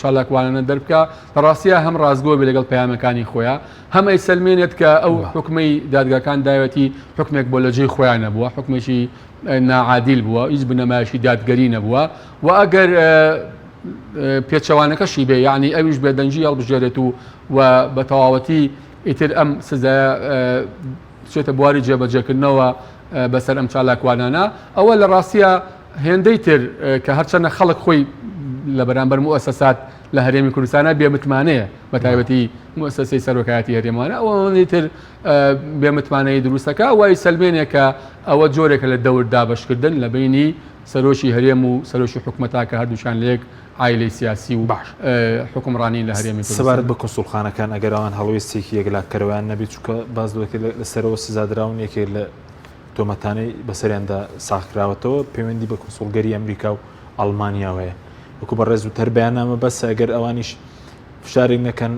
چالاکوانانە دەربکە ڕاستیە هەم ڕازگۆ بێ لەگەڵ پەیامەکانی خۆیان هەم ئەی سەلمێنێت کە ئەو حکومەی دادگاکان داوەتی حکمێک بۆ لەجێی خۆیان نەبووە حکمێکی ناعادیل بووە هیچ بنەمایشی دادگەری نەبووە و ئەگەر پێچەوانەکەشی بێ یعنی ئەویش بێدەنجی هەڵبژێرێت و بە تەواوەتی ئیتر ئەم سزایە چێتە بواری جێبەجێکردنەوە بەسەر ئەم چالاکوانانە ئەوە لە ڕاستیە هێندەی تر کە هەرچەنە خەڵک خۆی لە بەرامبەر مؤسسات لە هەرێمی کوردستانە بێمتمانەیە بە تایبەتی مؤسسەی سەرۆکایەتی هەرێمانە ئەوەی تر بێمتمانەی دروستەکە وای سەلمێنێکە ئەوە جۆرێکە لە دەور دابشکردن لە بینی سەرۆشی هەرێم و سەرۆشی حکومەتا کە هەردووشان لێک عیلەی سیاسی و باش حکومڕانی لە هەرێمی سەبارەت بە کۆنسوڵخانەکان ئەگەر ئەوان هەڵوێستێکی یەکلاکەرەوەیان نەبێت چونکە باز لەسەرەوە سزادراون یەکێک لە تۆمەتانەی بەسەریاندا ساختراوەتەوە پەیوەندی بە کۆنسوڵگەری ئەمریکا و ئەڵمانیاوەیە وەکو بە ڕێز و تەربیانامە بەس ئەگەر ئەوانیش فشارێک نەکەن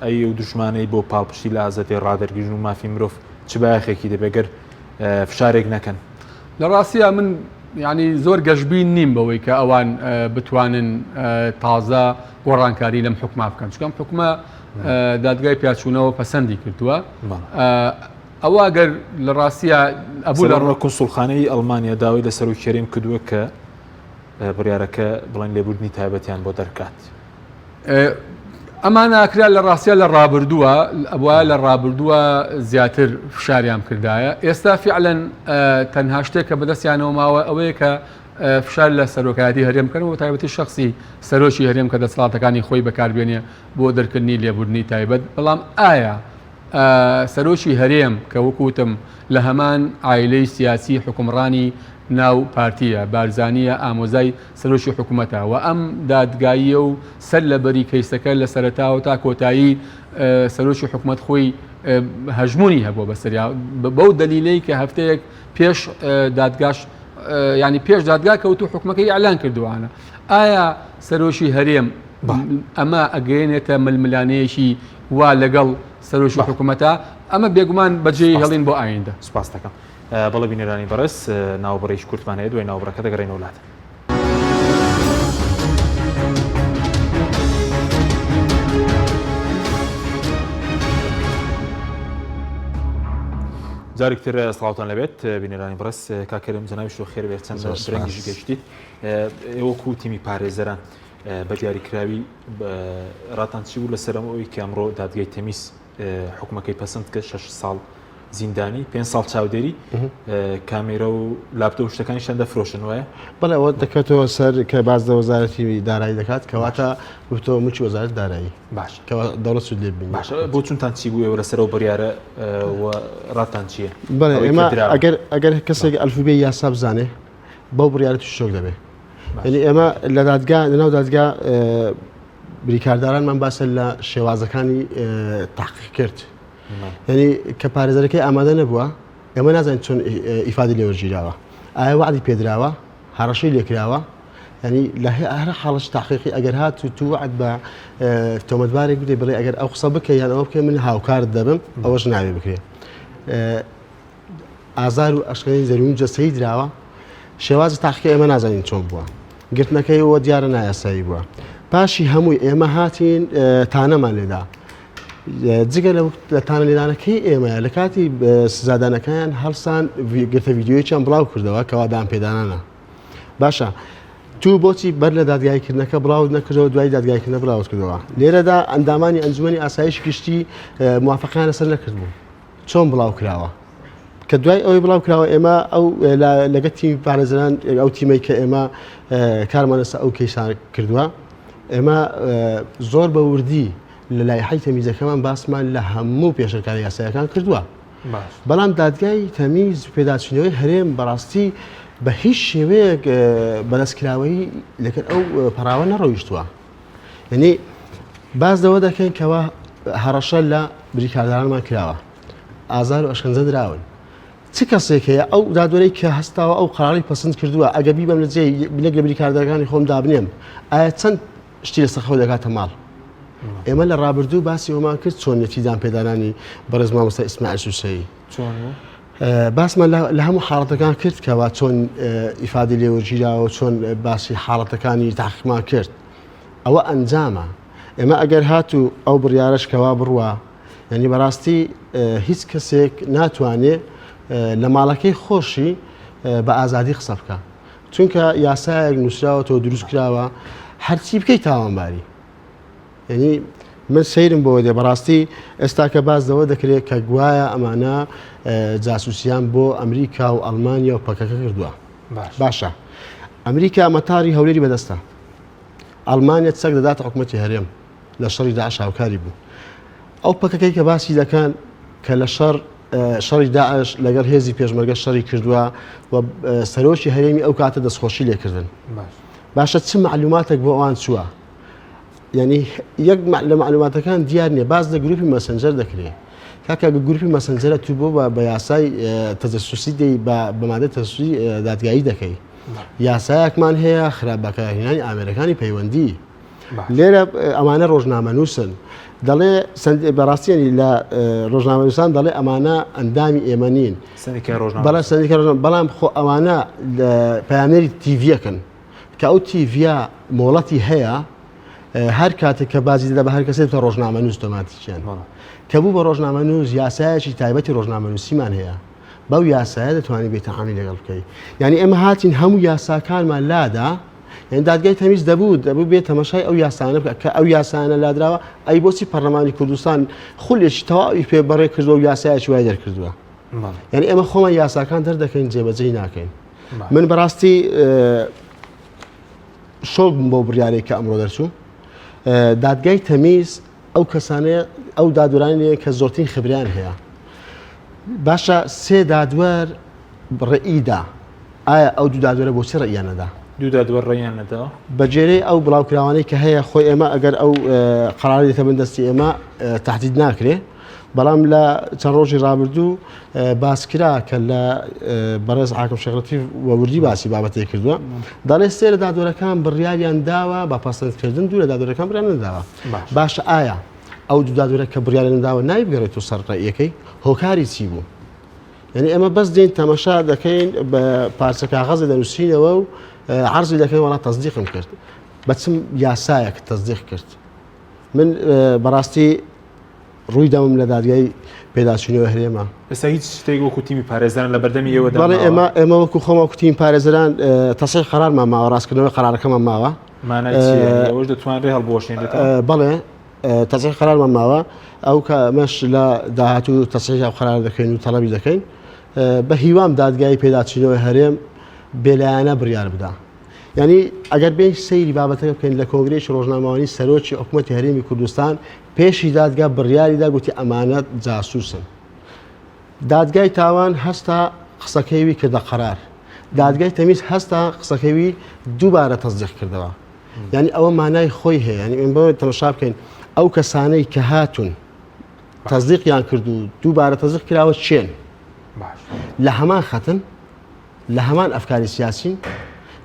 ئەی و دوژمانەی بۆ پاڵپشتی لە ئازادی ڕادەرگیرژن و مافی مرۆڤ چ بایەخێکی دەبێگەر فشارێک نەکەن لە ڕاستیە من یعنی زۆر گەشتبین نیم بەوەی کە ئەوان بتوانن تازە گۆڕانکاری لەم حکومە بکەن چکەم حکومە دادگای پیاچوونەوە پەسەندی کردووە ئەوە گەر لە ڕاستیە ئەبوو لە کۆنسوڵخانەی ئەڵمانیا داوای لە سەرۆکی هەرێم کردووە کە بڕیارەکە بڵێن لێبوردنی تایبەتیان بۆ دەرکات ئەمان ناکرا لە ڕاستیە لە ڕابردووە ئەوە لە ڕابردووە زیاتر فشاریان کردایە ئێستا فعلەن تەنها شتێک کە بەدەستیانەوە ماوە ئەوەیە کە فشار لە سەرۆکایەتی هەرێمکردنەوە تایبەتی شخصی سەرۆکی هەرێم کە دەسەڵاتەکانی خۆی بەکاربێنێ بۆ دەرکردنی لێبوردنی تایبەت بەڵام ئایا سەرۆکی هەرێم کە وەکوتم لە هەمان عیلەی سیاسی حکومڕانی ناو پارتیە بارزانیە ئامۆزای سەرۆکی حکوومەتە و ئەم دادگاییە و سەر لە بەری کەیسەکە لە سەرەتاوە تا کۆتایی سەرۆکی حکوومەت خۆی هەژمونی هەبووە بەسەریا بەو دەلیلەی کە هەفتەیەک پێش دادگاش ینی پێش دادگا کەوتو حکوومەکەی ئەعلان کردوانە ئایا سەرۆکی هەرێم ئەمە ئەگەێنێتە ململانەیەکی وا لەگەڵ سەرۆکی حکوومەتە ئەمە بێگومان بەجێی هەڵین بۆ ئایندە سپاس دەکەم بەڵێ بینەرانی بەڕێز ناوبڕێکی کورتمان هەیە دوای ناوبڕەکە دەگەڕێنە وڵات جارێکتر سڵاوتان لەبێت بینەرانی بەڕێز کاکەرم جەناویش خێر بێت چەند درەنگیشی گەشتی ئێوەکو تیمی پارێزەران بە دیاریکراوی ڕاتان چی بوو لەسەرەوەی کە ئەمڕۆ دادگای تەمیز حکومەکەی پەسەند کرد 6 ساڵ زیندانی 5 ساڵ چاودێری کامێرە و لاپتۆپ و شتەکانیشان دەفرۆشن وایە بەڵێ ئەوە دەکەوێتەوە سەر کە باز لە وەزارەتی دارایی دەکات کەواتە گفتەوە ملکی وەزارەت دارایی باش دەوڵەت سود لێ ببین باش بۆ چونتان چی بووە لەسەرەوە بڕیارە ڕاتان چییە؟ بەڵێ ئێمە ئەگەر کەسێک ئەلفوبێ یاسا بزانێ بەو بڕیارەتی شۆک دەبێت یعنی ئێمە لە دادگا لەناو دادگا بریکاردارانمان باسە لە شێوازەکانی تحقیق کرد یعنی کە پارێزەرەکەی ئامادە نەبووە ئێمە نازانین چۆن ئیفادی لێوەرگیراوە ئایا وعدی پێدراوە هەڕەشەی لێکراوە يعني لە هەر حاڵش تاقیقی ئەگەر هات و توعد بە تۆمەتبارێک بدەی بڵێ ئەگەر ئەو قسە بکە یان ئەوە بکە من هاوکارت دەبم ئەوەش ناوێ بکرێ ئازار و ئەشکەی زەروین جەستەی دراوە شێوازی تاقیقی ئێمە نازانین چۆن بووە گرتنەکەیەوە دیارە نایاسایی بووە پاشی هەمووی ئێمە هاتین تانەمان لێدا جگە لە تانە لێدانەکەی ئێمە لە کاتی سزادانەکەیان هەڵسان گرتە ڤیددیۆیەکیان بڵاو کردەوە کەوا دامپێدانانە باشە تو بۆچی بەر لە دادگایکردنەکە بڵاو نەکردەوە دوای دادگایکردنە بڵاوت کردەوە لێرەدا ئەندامانی ئەنجومەنی ئاسایش گشتی موافقیان لەسەر نەکردبوو چۆن بڵاو کراوە کە دوای ئەوەی بڵاو کراوە ئێمە ئەو لەگە تیمی پارێزەران ئەو تیمەی کە ئێمە کارمان لەسەر ئەو کەیسان کردووە ئێمە زۆر بە وردی لە لایحەی تەمیزەکەمان باسمان لە هەموو پێشەرکاری یاساییەکان کردووە بەڵام دادگای تەمیز پێداچینەوەی هەرێم بەڕاستی بە هیچ شێوەیەک بەدەستکراوەی لەکرد ئەو پەراوە نەڕۆیشتووە یعنی باز دەوە دەکەین کەەوە هەڕەشە لە بریکاردارانمان کراوە ئازار و ئەشکەنجە دراون چ کەسێک هەیە ئەو دادوەرەی کە هەستاوە ئەو قراڵی پەسەند کردووە ئەگە بیبەم لە جێ بنێک لە بریکاردەکانی خۆم دابنێم ئایا چەند شتی لە سەرخەوە دەکاتە ماڵ ئێمە لە ڕابردوو باسی ئەومان کرد چۆنیەتی دامپێدانانی بەڕێز مامۆستا ئیسماعیل سوسەیی باسمان لە هەموو حاڵەتەکان کرد کەوا چۆن ئیفادی لێوەرگیراوە چۆن باسی حاڵەتەکانی تاقیقمان کرد ئەوە ئەنجامە ئێمە ئەگەر هاتوو ئەو بڕیارەش کەوا بڕوە یعنی بەڕاستی هیچ کەسێک ناتوانێت لە ماڵەکەی خۆشی بە ئازادی قسە بکە چونکە یاسایەک نووسراوە تۆ دروست کراوە هەرچی بکەیت تاوانباری یعنی من سەیرم بۆ دێ بەڕاستی ئێستا کە بازەوە دەکرێت کە گوایە ئەمانە جاسوسیان بۆ ئەمریکا و ئەڵمانیا و پەکەکە کردووە باشە ئەمریکا مەتاری هەولێری بەدەستە ئەڵمانیا چەک دەداتە حکومەتی هەرێم لە شەڕی داعش هاوکاری بوو ئەو پەکەکەی کە باسی دەکەن کە لە شەڕی داعش لەگەڵ هێزی پێشمەرگە شەڕی کردووە و سەرۆکی هەرێمی ئەو کاتە دەستخۆشی لێکردن باشە چ معلوماتێک بۆ ئەوان چووە یعنی یەک لە معلوماتەکان دیار نییە باز لە گروپی مەسەنجەر دەکرێت کاکە گروپی مەسەنجەرە تو بۆ بە یاسای تەجەسوسی دەی بە مادە تەجەسوسی دادگایی دەکەی یاسایەکمان هەیە خراپبەکارهێنانی ئامێرەکانی پەیوەندی لێرە ئەمانە ڕۆژنامە نووسن دەڵێ بەڕاستیانی لە ڕۆژنامەنووسان دەڵێ ئەمانە ئەندامی ئێمە نین بەڵام خۆ ئەوانە پەیامێری تیڤەکەن کە ئەو تیڤە مۆڵەتی هەیە هەر کاتێک کە بازی دەدا بە هەر کەسێت ڕۆژنامە نووس تۆماتیکیان کە بوو بە ڕۆژنامە نووس یاسایەکی تایبەتی ڕۆژنامە نووسیمان هەیە بەو یاسایە دەتوانانی بێتەعامی لەگەڵ بکەیت یعنی ئێمە هاتین هەموو یاساکانمان لادا یعنی دادگای تەمیز دەبوو بێت تەماشای ئەو یاسانە بکە کە ئەو یاسانە لادراوە ئەی بۆچی پەرلەمانی کوردستان خولێکی تەواوی پێبەڕێ کردووە و یاسایەکی وای دەرکردووە یعنی ئێمە خۆمان یاساکان دەردەکەین جێبەجێی ناکەین من بەڕاستی شۆکم بۆ بڕیارێک کە ئەمڕۆ دەرچوو دادگای تەمیز ئەو کەسانەیە ئەو دادوەرانەیە کە زۆرترین خبریان هەیە باشە سێ دادوەر ڕێئیدا ئایا ئەو دوو دادوەرە بۆچی ڕێیانەدا دوو دادوەر ڕێیان نەداوە بەجێرەی ئەو بڵاوکراوانەی کە هەیە خۆی ئێمە ئەگەر ئەو قەراری دێتە بەردەستی ئێمە تهدید ناکرێ بەڵام لە چەند ڕۆژی ڕابردوو باسکرا کە لە بەڕێز حاکم شێخ لەتیف وەوردی باسی بابەتێک کردووە دەڵێ سێ لە دادوەرەکان بڕیاریان داوە بە پەسەندکردن دوو لە دادوەرەکان بڕیان نەداوە باشە ئایا ئەو دوو دادوەرە کە بڕیاریان نەداوە نایبگەڕێتەوە سەر ڕێیەکەی هۆکاری چی بوو یعنی ئێمە بەس دێین تەماشا دەکەین بە پارچە کاغەزە دەنووسینەوە و عرضی دەکەین وڵات تەزدیقم کرد بەچم یاسایەک تەزدیق کرد من بەڕاستی ڕووی دەمم لە دادگای پێداچوونەوە هەرێمە ئێستا هیچ شتێک وەکو تیمی پارێزەران لە بەردەمی ئێوە بەڵێ ئێمە وەکو خۆم وەکو تیمی پارێزەران تەسەی قەرارمان ماوە ڕاستکردنەوەی قەرارەکەمان ماوە ئەوەش دەتوانرێ هەڵبوەشێنێتەوە بەڵێ تەسەی قەرارمان ماوە ئەو کە مەش لە داهاتوو تەسەی ئەو قەرار دەکەین و تەڵەبی دەکەین بە هیوام دادگای پێداچوونەوەی هەرێم بێلایەنە بڕیار بدا یعنی ئەگەر بێ سەیری بابەتەکە بکەین لە کۆنگرێکی ڕۆژنامەوانی سەرۆکی حکوومەتی هەرێمی کوردستان پێشی دادگا بڕیاریدا گوتی ئەمانەت جاسووسن دادگای تاوان هەستا قسەکەیوی کردە قەرار دادگای تەمیز هەستا قسەکەوی دووبارە تەزدیق کردەوە یعنی ئەوە مانای خۆی هەیە ینی ئێمە بۆ تەماشا بکەین ئەو کەسانەی کە هاتوون تەزدیقیان کرد و دووبارە تەزدیق کراوە چێن لە هەمان خەتن لە هەمان ئەفکاری سیاسین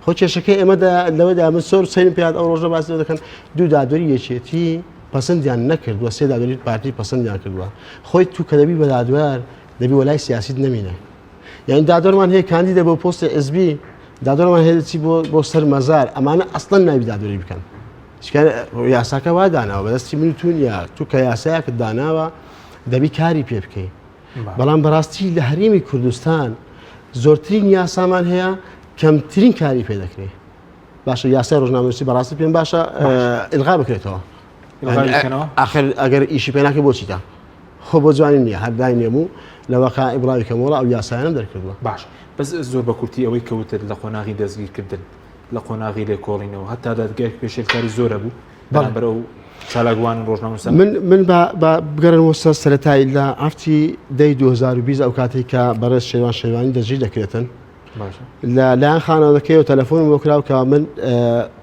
خۆ کێشەکەی ئێمەدا لەوەدا من سۆر سەرم پێات ئەو ڕۆژە باسی دەکەن دوو دادوەری یەکێتی پەسەندیان نەکردووە سێ دادوەری پارتی پەسەندیان کردووە خۆی تو کە دەبی بە دادوەر دەبی وەلای سیاسیت نەمینە یعنی دادوەرمان هەیە کاندیدە بۆ پۆستی ئەسبی دادوەرمان هەیە چی بۆ سەر مەزار ئەمانە ئەسڵەن ناوی دادوەری بکەن یاساکە وا داناوە بەدەستی من تون یا تو کە یاسایەکە داناوە دەبی کاری پێ بکەی بەڵام بەڕاستی لە هەرێمی کوردستان زۆرترین یاسامان هەیە کەمترین کاری پێ دەکرێت باشە یاسای ڕۆژنامەنووسی بەڕاستی پێم باشە ئلغا بکرێتەوە ئاخر ئەگەر ئیشی پێ ناکە بۆچی تا خۆ بۆ جوانی نییە هەردای نێموو لەوەقع ئیبراوی کەمەوەڵە ئەو یاسایانم دەرکردووە باش بەس زۆر بە کورتی ئەوەی کەوتت لە قۆناغی دەستگیرکردن لە قۆناغی لێکۆڵینەوە هەتا دادگای پێشێلکاری زۆرە بوو بەرامبەر ئەو چالاکوان ڕۆژنامەنووسان من بگەڕنەوە سەرەتایی لە ئافتی دەی 2020 ئەو کاتێک کە بەڕێز شێوانی دەستگیر دەکرێتن لە لایەن خانەوەکەی و تەلەفۆنم بۆ کراوکە من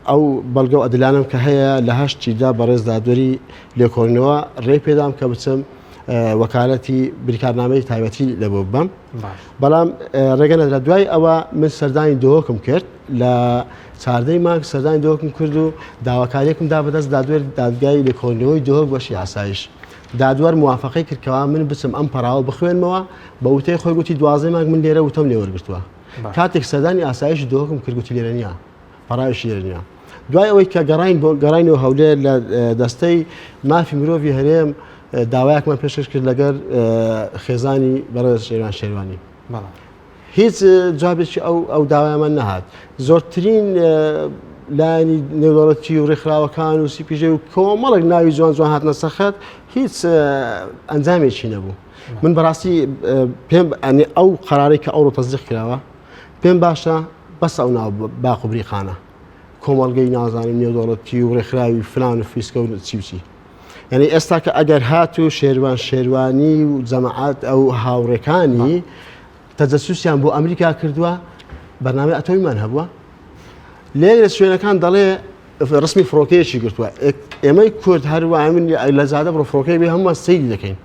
ئەو بەڵگە و ئەدلانم کە هەیە لە هەشتیدا بەڕێز دادوەری لێکۆڵینەوە ڕێ پێدام کە بچم وەکالەتی بریکارنامەی تایبەتی لە بۆ بم بەڵام ڕێگەنە لە دوای ئەوە من سەردانی دۆکم کرد لە چاردەی مانگ سەردانی دۆکم کرد و داواکاریەکم دا بەدەست دادوەر دادگای لێکۆڵینەوەی دۆک بەشی ئاسایش دادوەر موافقەی کردکەوە من بچم ئەم پەراوە بخوێنمەوە بە وتەی خۆی گوتی 12 مانگ من لێرە وتەم لێ وەرگرتووە کاتێک سەردانی ئاسایش دۆکم کرد گوتی لێرە نییە پەراویش لێرە نییە دوای ئەوەی کە گەڕینەوە هەولێر لە دەستەی مافی مرۆڤی هەرێم داوایەکمان پێشکەش کرد لەگەر خێزانی بەڕێز شێوانی هیچ جوابێکی ئەو داوایمان نەهات زۆرترین لایانی نێودەوڵەتی و ڕێکخراوەکان و سیپیژێ و کۆمەڵێک ناوی جوان جوان هاتنە سەخت هیچ ئەنجامێکی نەبوو من بەڕاستی پێم ئەو قەرارەی کە ئەوڕۆ تەزدیق کراوە پێم باشە بەس ئەو ناو باق و بریقانە کۆمەڵگەی نازانم نێودەوڵەتی و ڕێکخراوی فلان و فیسکە و چی یعنی ئێستا کە ئەگەر هات و شێوانی و جەماعەت ئەو هاوڕێکانی تەجەسوسیان بۆ ئەمریکا کردووە بەرنامەی ئەتۆمیمان هەبووە لێک لە شوێنەکان دەڵێ ڕسمی فڕۆکەیەکی گرتووە ئێمەی کورد هەروە من لە زادە بڕۆ فڕۆکەی بێ هەمووان سەیری دەکەین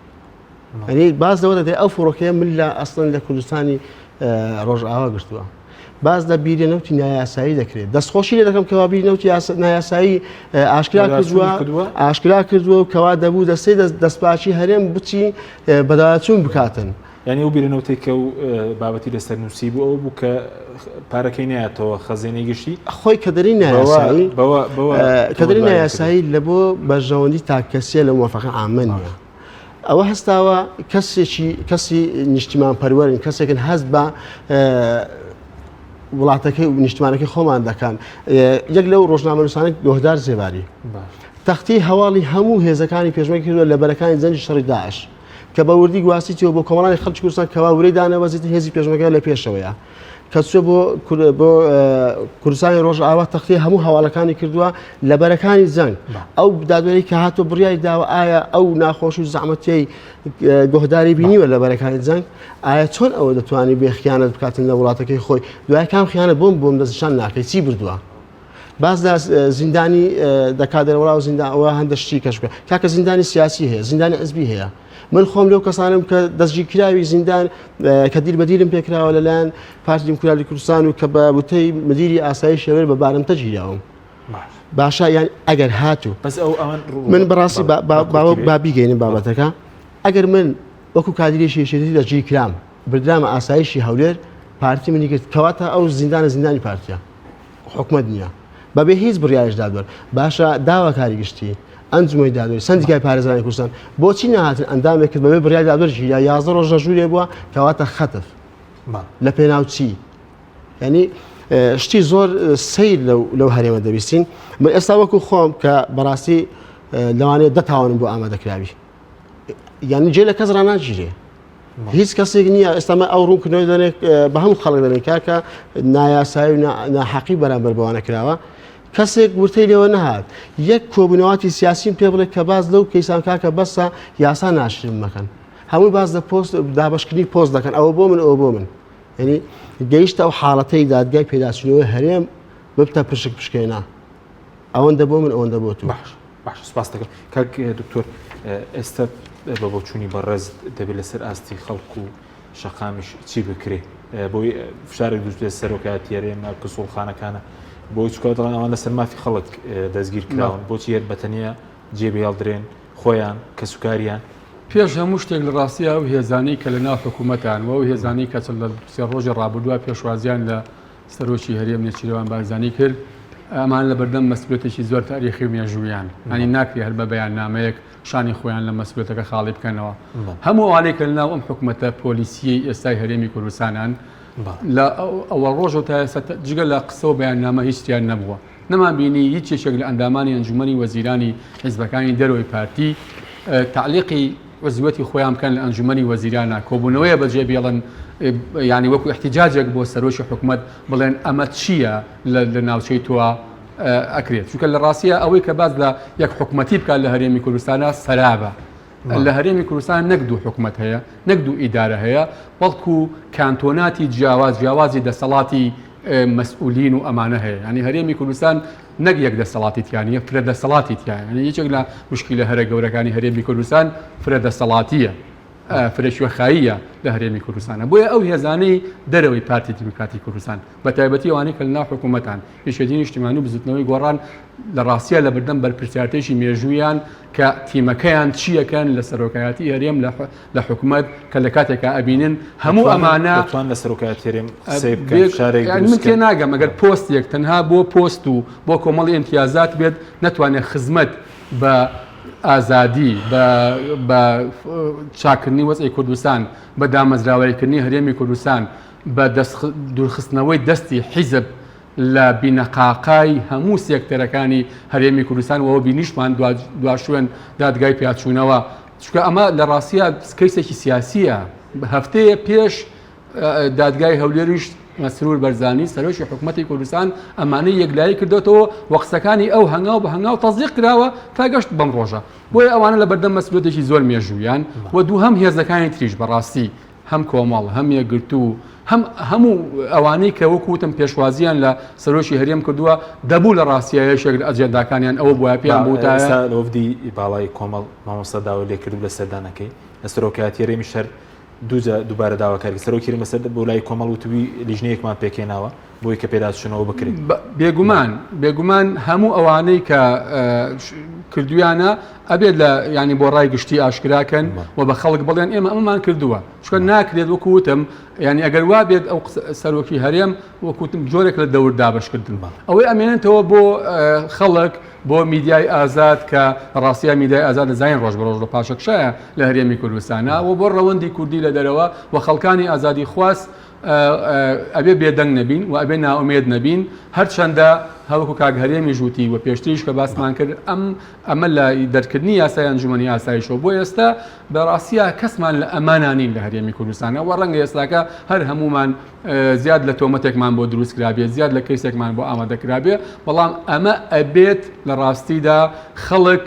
ئەنی باز لەوە دەدەی ئەو فڕۆکەیە من لە ئەسڵەن لە کوردستانی ڕۆژئاوا گرتووە باز لە بیرێنەوتی نایاسایی دەکرێت دەستخۆشی لێ دەکەم کەوا بیرێنەوتی نایاسایی ئاشکرا کردووە و کەوا دەبوو دەستەی دەستپاچی هەرێم بچی بەداچوون بکاتن یعنی ئەو بیرێنەوتێک کە و بابەتی لەسەر نووسی بوو ئەو بوو کە پارەکەی نایەتەوە خەزێنەی گشتی خۆی کەدەری نایاسایی لە بۆ بەرژەوەندی تاکەسیە لە موافقە عامە نیە ئەوە هەستاوە کەسی نیشتیمان پەروەرن کەسێکن هەست بە وڵاتەکەی و نیشتمانەکەی خۆمان دەکەن یەک لەو ڕۆژنامەنووسانێک گۆهدار زێباری تەختی هەواڵی هەموو هێزەکانی پێشمەرگ کردووە لە بەرەکانی جەنجی شەڕی داعش کە بە وردی گواستیەوە بۆ کۆمەڵانی خەڵکی کوردستان کەوا ورەی دانەوەزیتی هێزی پێشمەرگەکە لە پێشەوەیە کە چووە بۆ کوردستانی ڕۆژئاوا تەختی هەموو هەواڵەکانی کردووە لە بەرەکانی جەنگ ئەو دادوەری کە هاتۆ بڕیاری داوە ئایا ئەو ناخۆش و زەحمەتیەی گۆهداری بینیوە لە بەرەکانی جەنگ ئایا چۆن ئەوە دەتوانانی بێ خیانەت بکاتن لە وڵاتەکەی خۆی دوای کام خیانەت بۆم دەستشان ناکەی چی بردووە باز لە زیندانی دەکاتێنەوەڵا و زیندانەوە هەندە شتی کەش بکە کاکە زیندانی سیاسی هەیە زیندانی حزبی هەیە من خۆم لەو کەسانم کە دەستگیرکراوی زیندان کە دیر بەدیرم پێکراوە لەلایەن پارتی دیموکراتی کوردستان و کە بە وتەی مدیری ئاسایی شێوەر بە بارمتە گیراوم باشە یان ئەگەر هاتوو من بەڕاستی بابیگەینم بابەتەکە ئەگەر من وەکو کادری شێشێتی دەستگیر کرام بردرامە ئاسایشی هەولێر پارتی منی کرد کەواتە ئەو زیندانی پارتیە حکومەت نییە بەبێ هیچ بڕیارش دادوەر باشە داواکاری گشتی ئەنجومەی دادوەری سندیکای پارێزانی کوردستان بۆچی نهاتن ئەندامێک کرد بەبێ بڕیاری دادوەرێکی یا 11 ڕۆژ ژوورێ بووە کەواتە خەتف لە پێناو چی یعنی شتی زۆر سیر لەو هەرێمە دەبیستین من ئێستا وەکو خۆم کە بەڕاستی لەوانەیە دەتاوانم بۆ ئامادەکراوی یعنی جێ لە کەس ڕناگیرێ هیچ کەسێک نییە ئێستامە ئەو ڕوونکردنەوەی دەنێت بە هەموو خەڵک دەنێت کاکە نایاسایی و ناحەقی بەرامبەر بەوانە کراوە کەسێک ورتەی لێوە نەهات یەک کۆبوونەواتی سیاسیم پێ بڵێت کە باز لەو کەیسان کاکە بەسە یاسا ناشرین مەکەن هەموو باز لە پۆست دابشکردنی پۆست دەکەن ئەوە بۆ من ئەوە بۆ من یعنی گەیشتە ئەو حاڵەتەی دادگای پێداچوونەوەی هەرێم ببتە پشکێنا ئەوەندە بۆ من ئەوەندە بۆ تو باش سپاس دەکەم کاک دکتۆر ئێستا بە بۆچوونی بەڕێز دەبێت لەسەر ئاستی خەڵک و شەقامیش چی بکرێ بۆی فشارێک دوێت سەرۆکایەتی هەرێمە کسوڵخانەکانە بۆی چکەوتڵان ئەوان لەسەر مافی خەڵک دەستگیر کراون بۆچی هێر بەتەنیا جێبێ هەڵدرێن خۆیان کەسوکاریان پێش هەموو شتێک لە ڕاستیە و هێزانەی کە لە ناو حکوومەتان و هێزانەی کە لە سێ ڕۆژی ڕابردووە پێشوازیان لە سەرۆکی هەرێم نێچیروان بارزانانی کرد ئەمان لە بەردەم مەسئولیەتێکی زۆر تاریخی و مێژوویان ئەنی ناکری هەر بە بەیاننامەیەک شانی خۆیان لە مەسئولیەتەکە خاڵی بکەنەوە هەموو ئەوانەی کە لەناو ئەم حکوومەتە پۆلیسیی ئێستای هەرێمی کوردستانان لە ئەوە ڕۆژ و تا ئێستا جگە لە قسە و بەیاننامە هیچ شتیان نەبووە نەمان بینی هیچ کێشێک لە ئەندامانی ئەنجومەنی وەزیرانی حیزبەکانی دەرەوەی پارتی تعلیقی وەزیوەتی خۆیان بکەن لە ئەنجومەنی وەزیرانە کۆبوونەوەیە بەجێ بێڵن ینی وەکو احتیجاجێک بۆ سەرۆکی حکوومەت بڵێن ئەمە چییە لە ناوچەی تۆوە ئەکرێت چونکە لە ڕاستیە ئەوەی کە باز لە یەک حکوومەتی بکات لە هەرێمی کوردستانە سەرابە لە هەرێمی کوردستان نەک دوو حکوومەت هەیە نەک دوو ئیدارە هەیە بەڵکو کانتۆناتی جیاوازی دەسەڵاتی مەسئولین و ئەمانە هەیە ینی هەرێمی کوردستان نەک یەک دەسەڵاتی تیانە فرە دەسەڵاتی تیان ینی یەکێک لە مشکلە هەرە گەورەکانی هەرێمی کوردستان فرە دەسەڵاتیە فرێشوەخاییە لە هەرێمی کوردستانە بۆیە ئەو هێزانەی دەرەوەی پارتی دیموکراتی کوردستان بە تایبەتی ئەوانەی کە لەناو حکوومەتان پیشەدینی نیشتیمانی و بزوتنەوەی گۆڕان لە ڕاستیە لە بەردەم بەرپرسیارەتێکی مێژوویان کە تیمەکەیان چیەکەن لە سەرۆکایەتی هەرێم لە حکوومەت کە لە کاتێکا ئەبینن هەموو ئەمانە دەتوان لە سەرۆکایەتی هەرێم من تێ ناگەم ئەگەر پۆستێک تەنها بۆ پۆست و بۆ کۆمەڵی ئیمتیازات بێت نەتوانێت خزمەت بە ئازادی بە چاکردنی وەزعی کوردستان بە دامەزراوەیکردنی هەرێمی کوردستان بە دوورخستنەوەی دەستی حیزب لە بینەقاقای هەموو سێکتەرەکانی هەرێمی کوردستان وەوە بینیشمان دواشوێن دادگای پیاچوونەوە چونکە ئەمە لە ڕاستیە کەیسێکی سیاسیە هەفتەیە پێش دادگای هەولێریش مەسرور بەرزانی سەرۆکی حکوومەتی کوردستان ئەمانەی یەکلایی کردوێتەوە وەقسەکانی ئەو هەنگاو بە هەنگاو تەزیق کراوە تا گەشت بەم ڕۆژە بۆیە ئەوانە لە بەردەم مەسئولیەتێکی زۆر مێژوویان و دوو هەم هێزەکانی تریش بەڕاستی هەم کۆمەڵ هەم یەکگرتو هەموو ئەوانەی کە وەکوتم پێشوازیان لە سەرۆکی هەرێم کردووە دەبوو لە ڕاستیایەشێک ئەجێنداکانیان ئەوە بۆە پێیان بووتە لەوەفدی باڵای کۆمەڵ مامۆستا داوا لێ کردو لە سەردانەکەی لە سەرۆکایەتی هەرێمی شەر دووبارە داواکاری سەرۆکی مەسەر بۆ لای کۆمەڵ وتوی لیژنەیەکمان پێکێناوە بۆی کە پێداچوونەوە بکرێت بێگومان هەموو ئەوانەی کە کردویانە ئەبێت لە ینی بۆ ڕای گشتی ئاشکراکەن و بە خەڵک بڵێن ئێمە ئەمەمان کردووە چکە ناکرێت وەکوتم ینی ئەگەر وا بێت ئەو سەرۆکی هەرێم وەکوتم جۆرێک لە دەور دابشکردن ئەوەی ئەمێنێتەوە بۆ خەڵک بۆ میدیای ئازاد کە ڕاستیە میدیای ئازاد لەزین ڕۆژ بەڕۆژ لە پاشەکشایە لە هەرێمی کوردستانە و بۆ ڕەوەندی کوردی لە دەرەوە و خەڵکانی ئازادی خواست ئەبێ بێدەنگ نەبین و ئەبێ ناومێد نەبین هەرچەندە هەوەکو کاک هەرێمی ژووتی و پێشتریش کە باسمان کرد ئەمە لە دەرکردنی یاسای ئەنجومەنی ئاسایشەوە بۆ ئێستا بەڕاستیە کەسمان لە ئەمانانین لە هەرێمی کوردستانە و ڕەنگە ئێستاکە هەر هەمومان زیاد لە تۆمەتێکمان بۆ دروست کرابێت زیاد لە کەیسێکمان بۆ ئامادەکرابێ بەڵام ئەمە ئەبێت لە ڕاستیدا خەڵک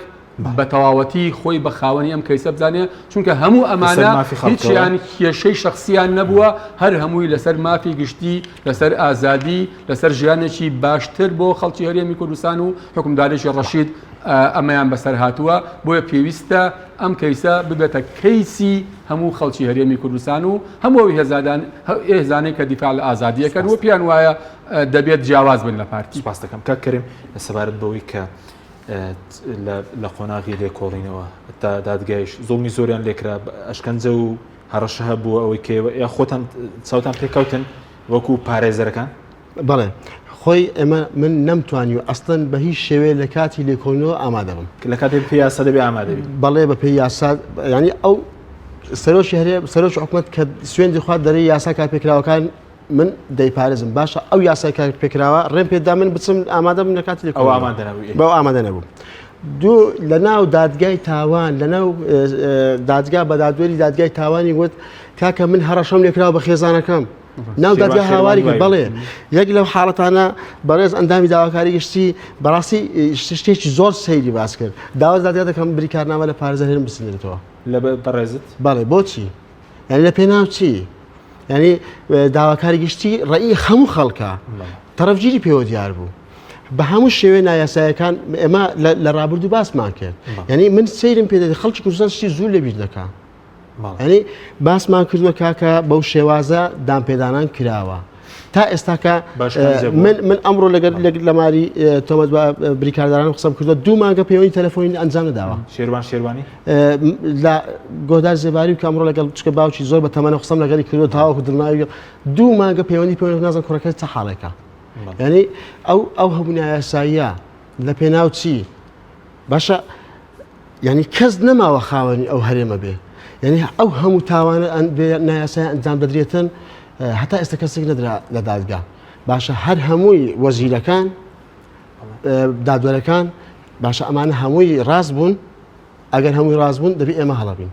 بە تەواوەتی خۆی بە خاوەنی ئەم کەیسە بزانێ چونکە هەموو ئەمانە هیچیان کێشەی شخصیان نەبووە هەر هەمووی لەسەر مافی گشتی لەسەر ئازادی لەسەر ژیانێکی باشتر بۆ خەڵکی هەرێمی کوردستان و حکومدارێکی ڕەشید ئەمەیان بەسەر هاتووە بۆیە پێویستە ئەم کەیسە ببێتە کەیسی هەموو خەڵکی هەرێمی کوردستان و هەمووی هێزانەی کە دیفاع لە ئازادیەکەن و پێیان وایە دەبێت جیاواز بن لە پارتی. سپاس دەکەم کاک کەریم لە سەبارەت بەوەی کە لە قۆناغی لێکۆڵینەوە تا دادگایش زوڵمی زۆریان لێکرا ئەشکەنجە و هەڕەشە هەبووە ئەوەی کێوە یا خۆتان چاوتان پێکەوتن وەکو پارێزەرەکان بەڵێ خۆی ئێمە من نەمتوانی و ئەستن بە هیچ شێوەیە لە کاتی لێکۆڵینەوە ئامادەبم لە کاتێک پێی یاسا دەبێ ئامادەبی بەڵێ بە پێی یاسا ینی ئەو سەرۆکی هەرێم سەرۆکی حکوومەت کە سوێندی خوارد دەرەی یاسا کار پێکراوەکان من دەیپارێزم باشە ئەو یاسای کار پێکراوە ڕێم پێدا من بچم ئامادە بم لە کاتی لێکۆڵینەوە بەو ئامادە نەبوو دوو لە ناو دادگای تاوان لە ناو دادگا بە دادوەری دادگای تاوانی گوت کاکە من هەڕەشەم لێکراوە بە خێزانەکەم ناو دادگا هاواری کرد بەڵێ یەک لەو حاڵەتانە بەڕێز ئەندامی داواکاری گشتی بەڕاستی شتێکی زۆر سەیری باس کرد داواز دادگا دەکەم بریکارنامە لە پارێزەر هێرم بسنێتەوە لە بەڕێزت بەڵێ بۆچی یعنی لە پێناو چی ینی داواکاری گشتی ڕێی هەموو خەڵکە تەرەفگیری پێوە دیار بوو بە هەموو شێوێ نایاسایەکان ئێمە لە ڕابردوو باسمان کرد یعنی من سەیرم پێ دەدەی خەڵکی کوردستان شتی زوو لەبیر دەکات ینی باسمان کردووە کاکە بەو شێوازە دامپێدانان کراوە تا ئێستاکە من ئەمڕۆ لە ماری تۆمەت بریکارداران قسەم کردووە 2 مانگە پەیوەندی تەلەفۆنی ئەنجام نەداوە شێروانی لە گۆدار زێباری و کامڕۆ لەگەڵ چکە باوکی زۆر بە تەمەنە قسەم لەگەڵی کردو تاوەکو دڵناوی 2 مانگە پەیوەندی نازان کوڕەکە چه حاڵێکە ینی ئەو هەبوونی یاساییە لە پێناو چی باشە ینی کەس نەماوە خاوەنی ئەو هەرێمە بێ ینی ئەو هەموو تاوانە نایاسای ئەنجام دەدرێتن هەتا ئێستا کەسێک نەدرا لە دادگا باشە هەر هەمووی وەزیرەکان دادوەرەکان باشە ئەمانە هەمووی ڕاست بوون ئەگەر هەمووی ڕاست بوون دەبێت ئێمە هەڵەبین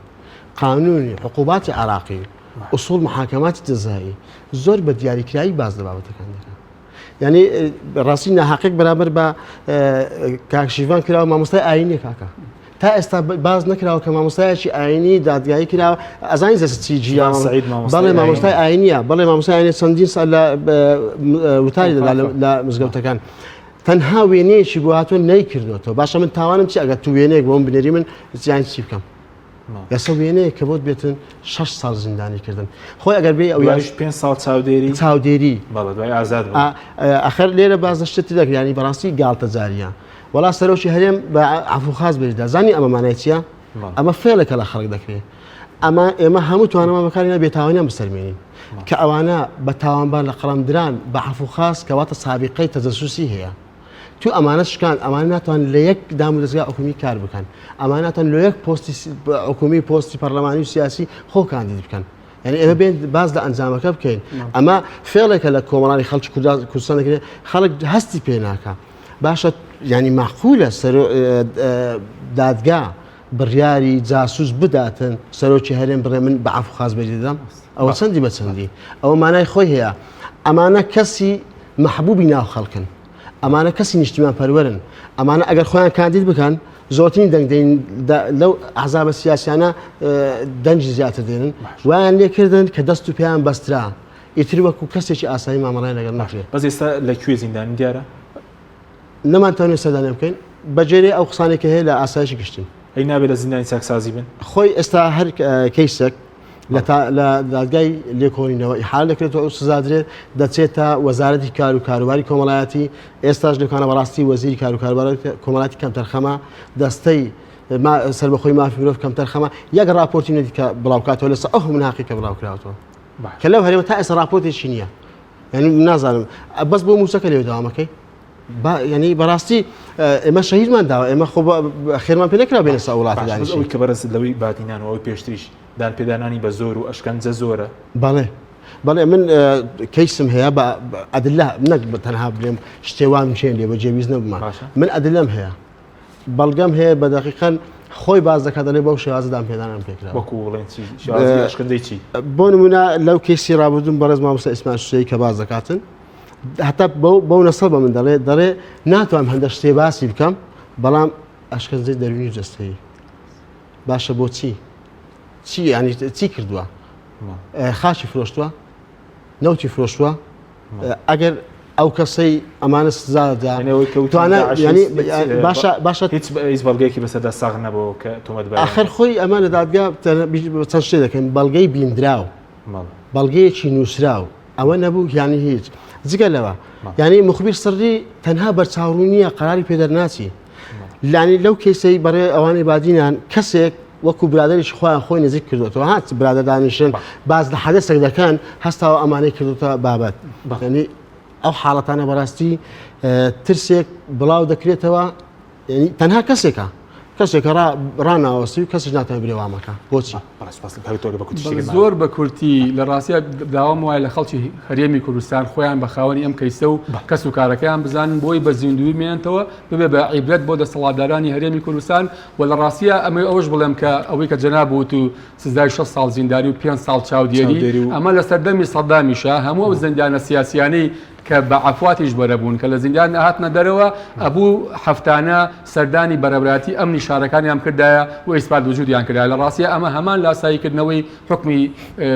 قانونی عقوباتی عراقی ئوسوڵ محاکەماتی جەزایی زۆر بە دیاریکرایی باز لە بابەتەکان دەکەن ینی ڕاستی ناحەقیق بەرامبەر بە کاکشیڤان کراوە مامۆستای ئاینی کاکە تا ئێستا باز نکراوە کە مامۆستایەکی ئاینی دادگایی کراوە ئەزانی زەستی جیا بەڵێ مامۆستای ئاینیە بەڵێ مامۆستای ئاینی چەندین سال لە وتاری لە مزگەوتەکان تەنها وێنەیەکی بۆ هاتووە نەیکردوێتەوە باشە من تاوانم چی ئەگەر تو وێنەیەک بۆم بنێری من زیان چی بکەم یاسە وێنەیە کە بۆت بێتن 6 ساڵ زیندانی کردن خۆی ئەگەر بێ ئەو 5 ساڵ چاودێری ئازاد ئەخر لێرە باز دەشتی دەکرانی بەڕاستی گاڵتە جاریە وڵا سەرۆکی هەرێم بە عفوخاز بێدا زانی ئەمەمانای چیە ئەمە فێڵێکە لە خەڵک دەکرێت ئەمە ئێمە هەموو توانەمە بەکارێنە بێتاوانیان بسەرمێنین کە ئەوانە بە تاوانبار لە قەڵەمدران بە عفوخاز کەواتە سابقەی تەجەسوسی هەیە تو ئەمانە شکان ئەمان ناتوان لە یەک دام و دەستگا حکومی کار بکەن ئەمان ناتوان لە یەک پۆستی حکومی پۆستی پەرلەمانی و سیاسی خۆ کاندید بکەن یعنی ئێمە بێن باز لە ئەنجامەکە بکەین ئەمە فێڵێکە لە کۆمەڵانی خەڵکی کوردستان دەکرێت خەڵک هەستی پێ ناکە باشە ینی مەخولە دادگا بڕیاری جاسوس بداتن سەرۆکی هەرێم بڕێ من بە عفوخاز بەجێدەم ئەوە چەندی بە چەندی ئەوە مانای خۆی هەیە ئەمانە کەسی محبوبی ناو خەڵکن ئەمانە کەسی نیشتیمان پەروەرن ئەمانە ئەگەر خۆیان کاندید بکەن زۆرترین دەنگدەین لەو ئەحزابە سیاسیانە دەنجی زیاتر دێنن وایان لێکردن کە دەست و پێیان بەسترا ئیتر وەکو کەسێکی ئاسایی مامەڕای لەگەڵ نەکرێت بەس ئێستا لەکوێ زیندانی دیارە نەمانتوانێت سەردانێ بکەین بەجێرێ ئەو قسانێکە هەیە لە ئاسایشی گشتین ئەی نابێت لە زیندانی چاکسازی بن خۆی ئێستا هەر کەیسێک لە دادگای لێکۆڵینەوە ئیحال دەکرێتەوە ئەو سزادرێت دەچێتە وەزارەتی کار و کاروباری کۆمەڵایەتی ئێستاش لەکانە بەڕاستی وەزیری کار و کاروباری کۆمەڵاتی کەمتەرخەمە دەستەی سەربەخۆی مافی مرۆڤ کەمتەرخەمە یەک راپۆرتی نەدی کە بڵاوکاتەوە لەسەر ئەو هەموو ناقی کە بڵاوکراوەوە کە لەو هەرێمە تا ئێستا راپۆرتێکی نییە یعنی نازانم بەس بۆ موسەکە لێو داوامەکەی ینی بەڕاستی ئێمە شەهیدمان داوە ئێمە خۆ خێرمان پێ نەکرا بێنە سا وڵاتی دانیشت ئەوی کە بەرز لەوەی باتینانەوەی پێشتریش دانپێدانانی بە زۆر و ئەشکەنجە زۆرە بەڵێ من کەیسم هەیە بە ئەدلە نەک تەنها بڵێم شتێوان مشێن لێ بە جێویست نەبوومان من ئەدلەم هەیە بەڵگەم هەیە بە دەقیقەن خۆی باز دەکات دەڵێ بەو شێوازە دانپێدانان پێکرا ئەشکەنجەی چی بۆ نمونە لەو کەیسی ڕابردوون بەڕێز مامۆستا ئیسمان شوسەی کە باز دەکاتن هەتا بەو نەسەڵ بە من دەڵێ ناتوانم هەندە شتێ باسی بکەم بەڵام ئەشکەنجەی دەروینی جەستەیی باشە بۆ چی ینی چی کردووە خاچی فرۆشتووە نەوتی فرۆشتووە ئەگەر ئەو کەسەی ئەمانە سزادا باشە هیچ بەڵگەیەکی بەسەردا ساغ نەبەوە کە تۆمەت ئاخر خۆی ئەمە لە دادگا چەند شتێ دەکەن بەڵگەی بیندراو بەڵگەیەکی نووسراو ئەوە نەبوو یانی هیچ جگە لەوە یعنی مخبیر سڕی تەنها بەرچاوڕوونیە قەراری پێدەرناچی لانی لەو کەسەی بەڕێ ئەوانەی بادینان کەسێک وەکو برادریش خۆیان خۆی نزیک کردوەوە هات برادە دانیشن باز لە حەدەسێک دەکەن هەستاوە ئەمانەی کردوتە بابەت ینی ئەو حاڵەتانە بەڕاستی ترسێک بڵاو دەکرێتەوە ینی تەنها کەسێکە ڕناوەسی و کەسیش ناتوانێت برێوامەکە بۆچی زۆر بە کورتی لە ڕاستیە داوام وایە لە خەڵکی هەرێمی کوردستان خۆیان بە خاوەنی ئەم کەیسە و کەس و کارەکەیان بزانن بۆی بە زیندوی مێنێتەوە ببێ بە عیبرەت بۆ دەسەڵاتدارانی هەرێمی کوردستان و لە ڕاستیە ئەمە ئەوەش بڵێم کە ئەوەی کە جەناب بوت و سزای 6 ساڵ زینداری و 5 ساڵ چاودێری ئەمە لە سەردەمی سەدامیشە هەموو ئەو زەندانە سیاسیانەی کە بە عفواتیش بەرەبوون کە لە زیندان هاتنە دەرەوە ئەبوو هەفتانە سەردانی بەرەبراتی ئەمنی شارەکانیان کردایە و ئیسپات وجودیان کردای لە ڕاستیە ئەمە هەمان لاساییکردنەوەی حکمی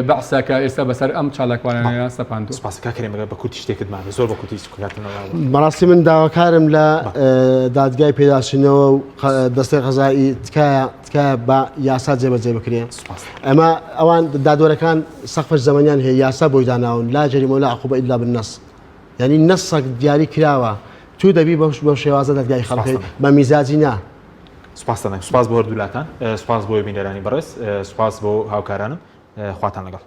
بەعسا کە ئێستا بەسەر ئەم چالاکوانیان سەپاندووە. سپاس کاکرێمەگە بە کوتی شتێکت ماێ زۆر بە کوتی کواتنەوە. بەڕاستی من داواکارم لە دادگای پێداچینەوە و دەستەی قەزایی تکایە بە یاسا جێبەجێ بکرێن. ئەمە ئەوان دادوەرەکان سەقفش زەمانیان هەیە یاسا بۆی داناون لا جەریمە ولا عقوبە ئیلا بالنەس. یعنی نەسەک دیاری کراوە تو دەبی بە شێوازە دادگای خەڵکی بە میزاجی نا. سپاس بۆ هەردوولاتان، سپاس بۆ بینەرانی بەڕێز، سپاس بۆ هاوکارانم، خواتان لەگەڵ.